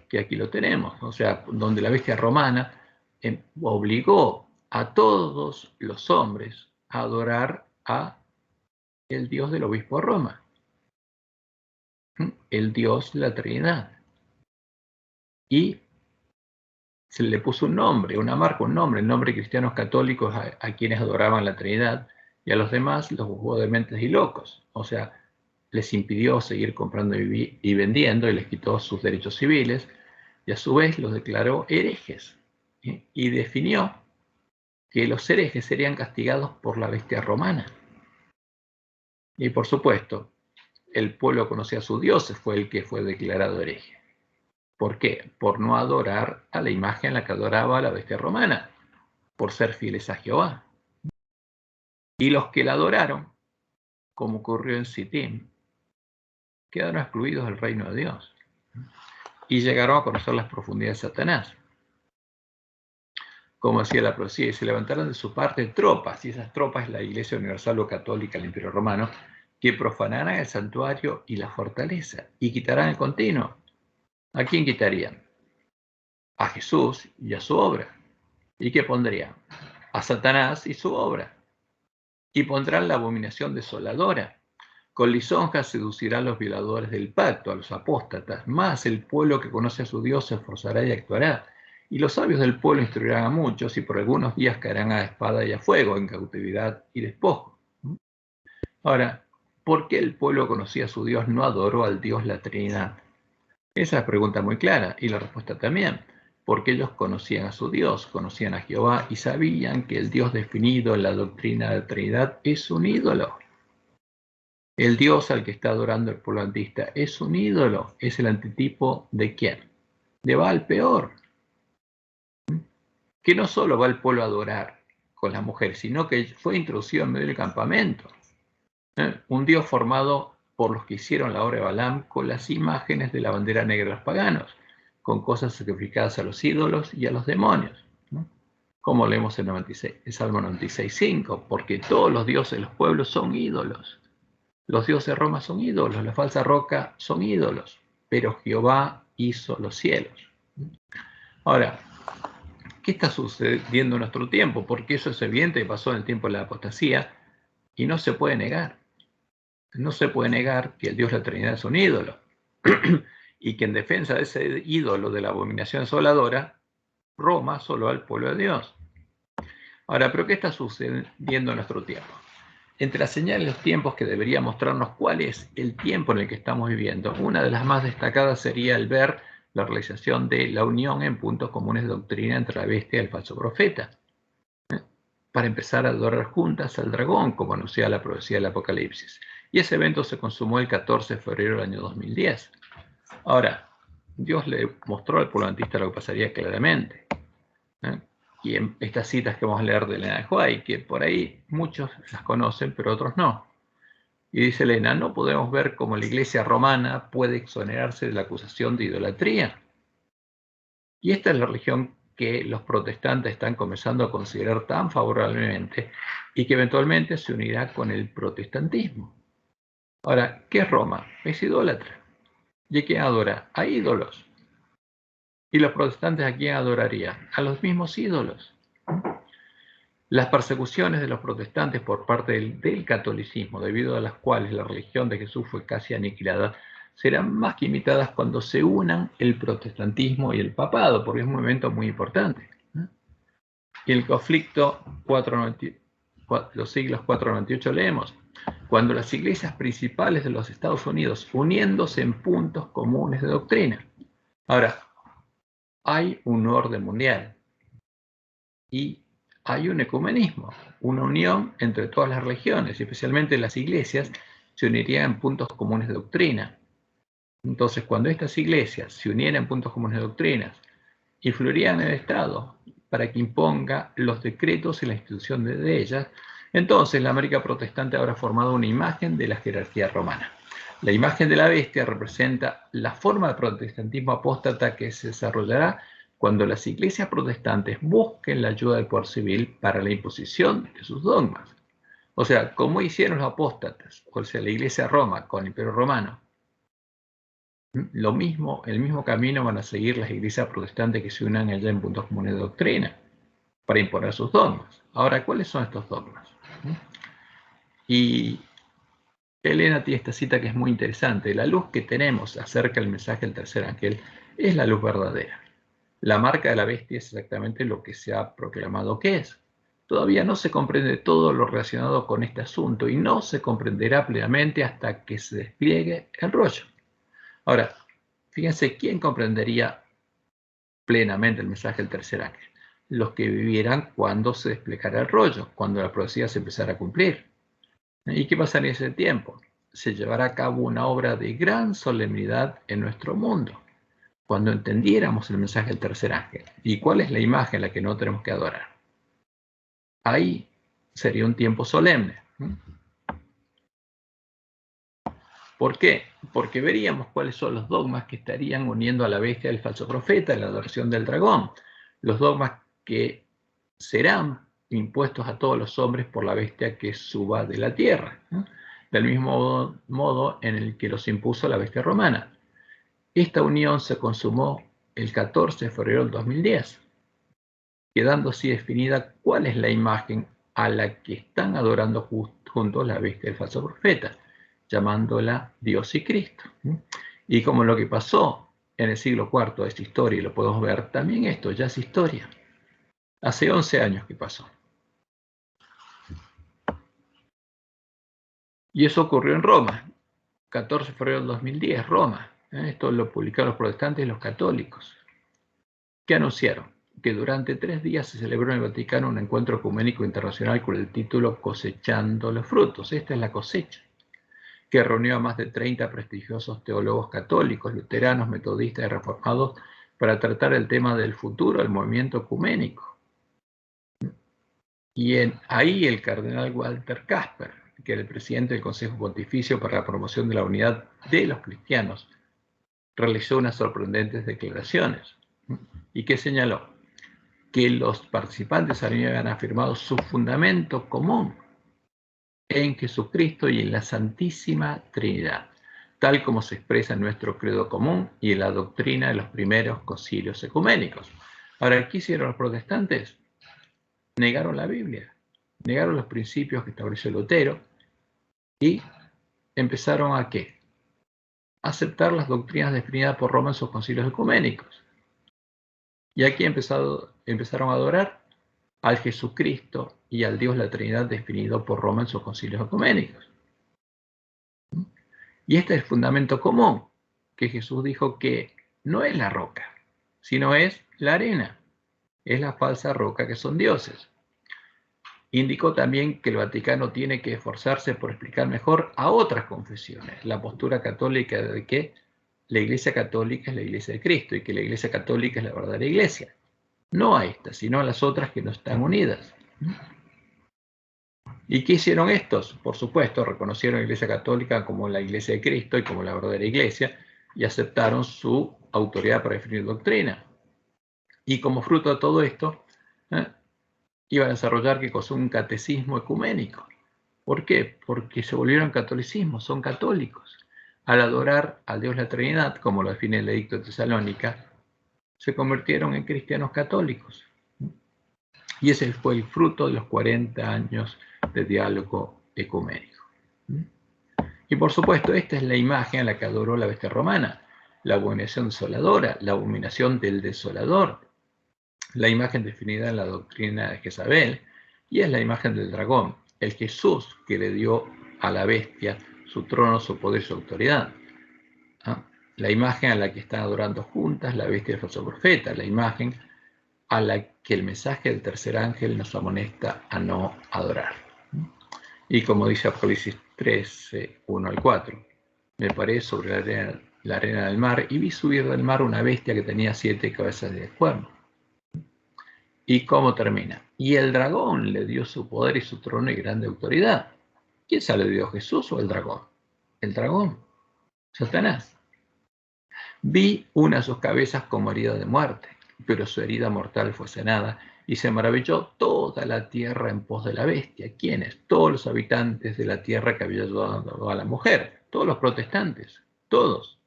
que aquí lo tenemos, o sea, donde la bestia romana obligó a todos los hombres a adorar a el Dios del obispo de Roma, el Dios de la Trinidad. Y se le puso un nombre, una marca, un nombre, el nombre de cristianos católicos a quienes adoraban la Trinidad, y a los demás los juzgó de mentes y locos. O sea, les impidió seguir comprando y vendiendo y les quitó sus derechos civiles, y a su vez los declaró herejes, y definió que los herejes serían castigados por la bestia romana. Y por supuesto, el pueblo conocía a sus dioses, fue el que fue declarado hereje. ¿Por qué? Por no adorar a la imagen en la que adoraba la bestia romana, por ser fieles a Jehová. Y los que la adoraron, como ocurrió en Sittim, quedaron excluidos del reino de Dios y llegaron a conocer las profundidades de Satanás. Como decía la profecía, y se levantaron de su parte tropas, y esas tropas es la Iglesia Universal o Católica del Imperio Romano, que profanarán el santuario y la fortaleza, y quitarán el continuo. ¿A quién quitarían? A Jesús y a su obra. ¿Y qué pondrían? A Satanás y su obra. Y pondrán la abominación desoladora. Con lisonjas seducirá a los violadores del pacto, a los apóstatas, más el pueblo que conoce a su Dios se esforzará y actuará. Y los sabios del pueblo instruirán a muchos, y por algunos días caerán a espada y a fuego, en cautividad y despojo. Ahora, ¿por qué el pueblo que conocía a su Dios no adoró al Dios la Trinidad? Esa es pregunta muy clara, y la respuesta también. Porque ellos conocían a su Dios, conocían a Jehová, y sabían que el Dios definido en la doctrina de la Trinidad es un ídolo. El Dios al que está adorando el pueblo adventista es un ídolo, es el antitipo ¿de quién? De Baal peor. Que no solo va el pueblo a adorar con las mujeres, sino que fue introducido en medio del campamento. Un Dios formado por los que hicieron la obra de Balaam con las imágenes de la bandera negra de los paganos, con cosas sacrificadas a los ídolos y a los demonios. como leemos en el Salmo 96:5, porque todos los dioses de los pueblos son ídolos. Los dioses de Roma son ídolos, la falsa roca son ídolos, pero Jehová hizo los cielos. Ahora, ¿qué está sucediendo en nuestro tiempo? Porque eso es evidente que pasó en el tiempo de la apostasía y no se puede negar. No se puede negar que el Dios de la Trinidad es un ídolo y que en defensa de ese ídolo de la abominación desoladora, Roma solo al pueblo de Dios. Ahora, ¿pero qué está sucediendo en nuestro tiempo? Entre las señales de los tiempos que debería mostrarnos cuál es el tiempo en el que estamos viviendo, una de las más destacadas sería el ver la realización de la unión en puntos comunes de doctrina entre la bestia y el falso profeta, para empezar a adorar juntas al dragón, como anuncia la profecía del Apocalipsis. Y ese evento se consumó el 14 de febrero del año 2010. Ahora, Dios le mostró al pueblo adventista lo que pasaría claramente. Y en estas citas que vamos a leer de Elena de White, que por ahí muchos las conocen, pero otros no. Y dice Elena, no podemos ver cómo la iglesia romana puede exonerarse de la acusación de idolatría. Y esta es la religión que los protestantes están comenzando a considerar tan favorablemente y que eventualmente se unirá con el protestantismo. Ahora, ¿qué es Roma? Es idólatra. ¿Y a quién adora? A ídolos. ¿Y los protestantes a quién adorarían? A los mismos ídolos. Las persecuciones de los protestantes por parte del catolicismo, debido a las cuales la religión de Jesús fue casi aniquilada, serán más que imitadas cuando se unan el protestantismo y el papado, porque es un momento muy importante. Y el conflicto 490, los siglos 498 leemos, cuando las iglesias principales de los Estados Unidos uniéndose en puntos comunes de doctrina. Ahora, hay un orden mundial y hay un ecumenismo, una unión entre todas las religiones, especialmente las iglesias, se unirían en puntos comunes de doctrina. Entonces, cuando estas iglesias se unieran en puntos comunes de doctrinas, influirían en el Estado para que imponga los decretos y la institución de ellas, entonces la América protestante habrá formado una imagen de la jerarquía romana. La imagen de la bestia representa la forma de protestantismo apóstata que se desarrollará cuando las iglesias protestantes busquen la ayuda del poder civil para la imposición de sus dogmas. O sea, como hicieron los apóstatas, o sea, la iglesia de Roma con el Imperio Romano, lo mismo, el mismo camino van a seguir las iglesias protestantes que se unan allá en puntos comunes de doctrina para imponer sus dogmas. Ahora, ¿cuáles son estos dogmas? Y Elena tiene esta cita que es muy interesante. La luz que tenemos acerca del mensaje del tercer ángel es la luz verdadera. La marca de la bestia es exactamente lo que se ha proclamado que es. Todavía no se comprende todo lo relacionado con este asunto y no se comprenderá plenamente hasta que se despliegue el rollo. Ahora, fíjense, ¿quién comprendería plenamente el mensaje del tercer ángel? Los que vivieran cuando se desplegara el rollo, cuando la profecía se empezara a cumplir. ¿Y qué pasaría en ese tiempo? Se llevará a cabo una obra de gran solemnidad en nuestro mundo, cuando entendiéramos el mensaje del tercer ángel. ¿Y cuál es la imagen a la que no tenemos que adorar? Ahí sería un tiempo solemne. ¿Por qué? Porque veríamos cuáles son los dogmas que estarían uniendo a la bestia del falso profeta en la adoración del dragón. Los dogmas que serán impuestos a todos los hombres por la bestia que suba de la tierra, ¿no? Del mismo modo en el que los impuso la bestia romana. Esta unión se consumó el 14 de febrero del 2010, quedando así definida cuál es la imagen a la que están adorando juntos la bestia del falso profeta, llamándola Dios y Cristo. Y como lo que pasó en el siglo IV de esta historia, y lo podemos ver, también esto ya es historia. Hace 11 años que pasó. Y eso ocurrió en Roma, 14 de febrero del 2010, Roma. Esto lo publicaron los protestantes y los católicos, que anunciaron que durante 3 días se celebró en el Vaticano un encuentro ecuménico internacional con el título Cosechando los frutos. Esta es la cosecha, que reunió a más de 30 prestigiosos teólogos católicos, luteranos, metodistas y reformados para tratar el tema del futuro del movimiento ecuménico. Y ahí el cardenal Walter Kasper, que era el presidente del Consejo Pontificio para la Promoción de la Unidad de los Cristianos, realizó unas sorprendentes declaraciones. ¿Y qué señaló? que los participantes habían afirmado su fundamento común en Jesucristo y en la Santísima Trinidad, tal como se expresa en nuestro credo común y en la doctrina de los primeros concilios ecuménicos. Ahora, ¿qué hicieron los protestantes? Negaron la Biblia, negaron los principios que estableció Lutero y empezaron ¿a qué? A aceptar las doctrinas definidas por Roma en sus concilios ecuménicos. Y aquí empezaron a adorar al Jesucristo y al Dios la Trinidad definido por Roma en sus concilios ecuménicos. Y este es el fundamento común, que Jesús dijo que no es la roca, sino es la arena, es la falsa roca que son dioses. Indicó también que el Vaticano tiene que esforzarse por explicar mejor a otras confesiones la postura católica de que la Iglesia Católica es la Iglesia de Cristo y que la Iglesia Católica es la verdadera Iglesia. No a esta, sino a las otras que no están unidas. ¿Y qué hicieron estos? Por supuesto, reconocieron a la Iglesia Católica como la Iglesia de Cristo y como la verdadera Iglesia y aceptaron su autoridad para definir doctrina. Y como fruto de todo esto, iban a desarrollar que cosa un catecismo ecuménico. ¿Por qué? Porque se volvieron catolicismo, son católicos. Al adorar al Dios la Trinidad, como lo define el Edicto de Tesalónica, se convirtieron en cristianos católicos. Y ese fue el fruto de los 40 años de diálogo ecuménico. Y por supuesto, esta es la imagen a la que adoró la bestia romana, la abominación desoladora, la abominación del desolador, la imagen definida en la doctrina de Jezabel, y es la imagen del dragón, el Jesús que le dio a la bestia su trono, su poder y su autoridad. La imagen a la que están adorando juntas la bestia y el falso profeta, la imagen a la que el mensaje del tercer ángel nos amonesta a no adorar. Y como dice Apocalipsis 13, 1 al 4, me paré sobre la arena del mar y vi subir del mar una bestia que tenía 7 cabezas de cuerno. ¿Y cómo termina? Y el dragón le dio su poder y su trono y grande autoridad. ¿Quién se le dio, Jesús o el dragón? El dragón, Satanás. Vi una de sus cabezas como herida de muerte, pero su herida mortal fue sanada, y se maravilló toda la tierra en pos de la bestia. ¿Quiénes? Todos los habitantes de la tierra que había ayudado a la mujer, todos los protestantes, todos.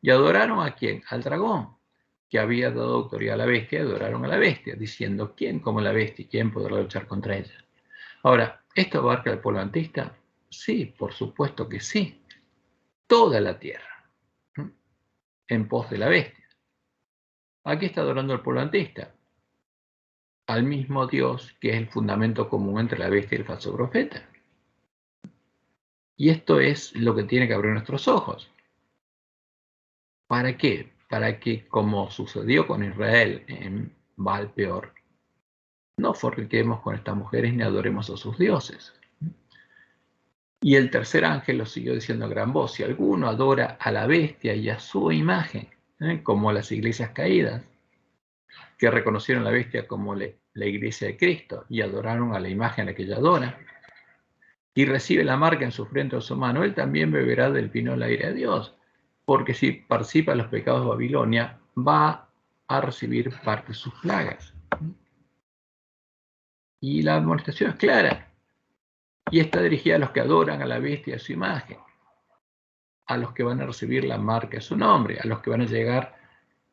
¿Y adoraron a quién? Al dragón, que había dado autoridad a la bestia, adoraron a la bestia, diciendo, ¿quién como la bestia y quién podrá luchar contra ella? Ahora, ¿esto abarca al pueblo antista? Sí, por supuesto que sí. Toda la tierra, en pos de la bestia. ¿A qué está adorando el pueblo antista? Al mismo Dios que es el fundamento común entre la bestia y el falso profeta. Y esto es lo que tiene que abrir nuestros ojos. ¿Para qué? Para que, como sucedió con Israel en Baal Peor, no forniquemos con estas mujeres ni adoremos a sus dioses. Y el tercer ángel lo siguió diciendo a gran voz: si alguno adora a la bestia y a su imagen, como las iglesias caídas, que reconocieron a la bestia como la iglesia de Cristo y adoraron a la imagen a la que ella adora, y recibe la marca en su frente o su mano, él también beberá del vino de la ira de Dios, porque si participa en los pecados de Babilonia, va a recibir parte de sus plagas. Y la amonestación es clara, y está dirigida a los que adoran a la bestia y a su imagen, a los que van a recibir la marca de su nombre, a los que van a llegar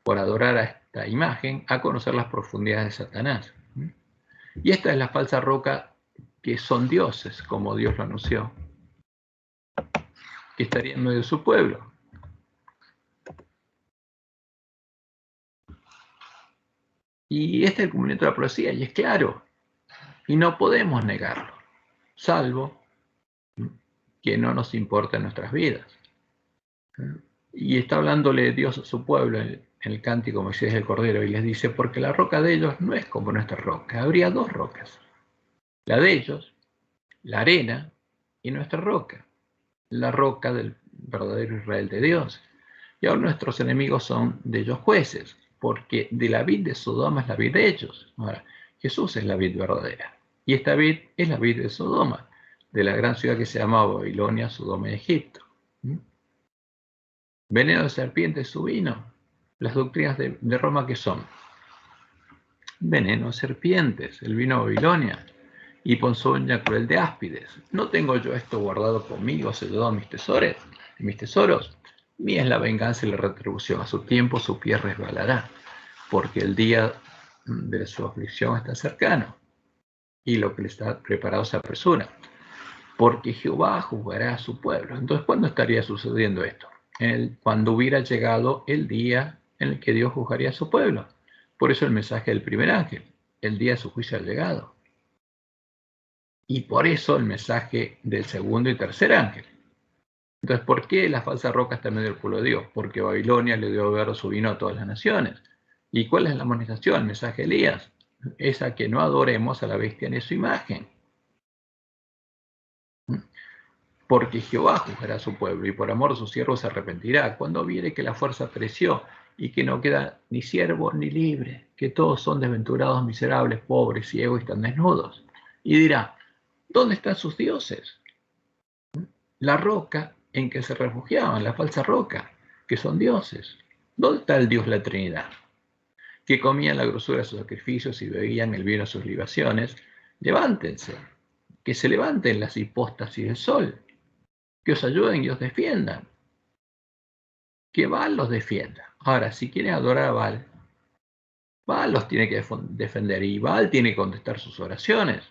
por adorar a esta imagen a conocer las profundidades de Satanás. Y esta es la falsa roca que son dioses, como Dios lo anunció, que estaría en medio de su pueblo. Y este es el cumplimiento de la profecía, y es claro, y no podemos negarlo, salvo que no nos importa en nuestras vidas. Y está hablándole Dios a su pueblo en el cántico Moisés del Cordero, y les dice, porque la roca de ellos no es como nuestra roca, habría dos rocas, la de ellos, la arena, y nuestra roca, la roca del verdadero Israel de Dios. Y ahora nuestros enemigos son de ellos jueces, porque de la vid de Sodoma es la vid de ellos. Ahora, Jesús es la vid verdadera, y esta vid es la vid de Sodoma, de la gran ciudad que se llama Babilonia, Sodoma y Egipto. Veneno de serpiente es su vino. Las doctrinas de Roma, ¿qué son? veneno de serpientes, el vino de Babilonia, y ponzoña cruel de áspides. ¿No tengo yo esto guardado conmigo, sellado en mis tesoros? Mía es la venganza y la retribución. A su tiempo su pie resbalará, porque el día de su aflicción está cercano, y lo que le está preparado se apresura. Porque Jehová juzgará a su pueblo. Entonces, ¿cuándo estaría sucediendo esto? Cuando hubiera llegado el día en el que Dios juzgaría a su pueblo. Por eso el mensaje del primer ángel, el día de su juicio ha llegado. Y por eso el mensaje del segundo y tercer ángel. Entonces, ¿por qué la falsa roca está en medio del pueblo de Dios? Porque Babilonia le dio beber su vino a todas las naciones. ¿Y cuál es la amonestación? El mensaje de Elías. Es a que no adoremos a la bestia ni su imagen. Porque Jehová juzgará a su pueblo, y por amor de sus siervos se arrepentirá, cuando viere que la fuerza pereció, y que no queda ni siervo ni libre, que todos son desventurados, miserables, pobres, ciegos y están desnudos. Y dirá, ¿dónde están sus dioses? La roca en que se refugiaban, la falsa roca, que son dioses. ¿Dónde está el Dios la Trinidad? Que comían la grosura de sus sacrificios y bebían el vino de sus libaciones. Levántense, que se levanten las hipóstasis del sol, que os ayuden y os defiendan, que Baal los defienda. Ahora, si quieren adorar a Baal, Baal los tiene que defender y Baal tiene que contestar sus oraciones.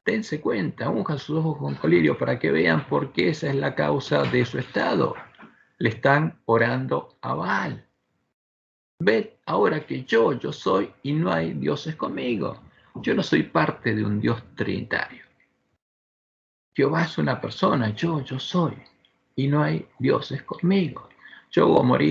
Dense cuenta, unjan sus ojos con colirio para que vean por qué esa es la causa de su estado. Le están orando a Baal. Ved ahora que yo soy y no hay dioses conmigo. Yo no soy parte de un Dios trinitario. Jehová es una persona, yo soy, y no hay dioses conmigo. Yo voy a morir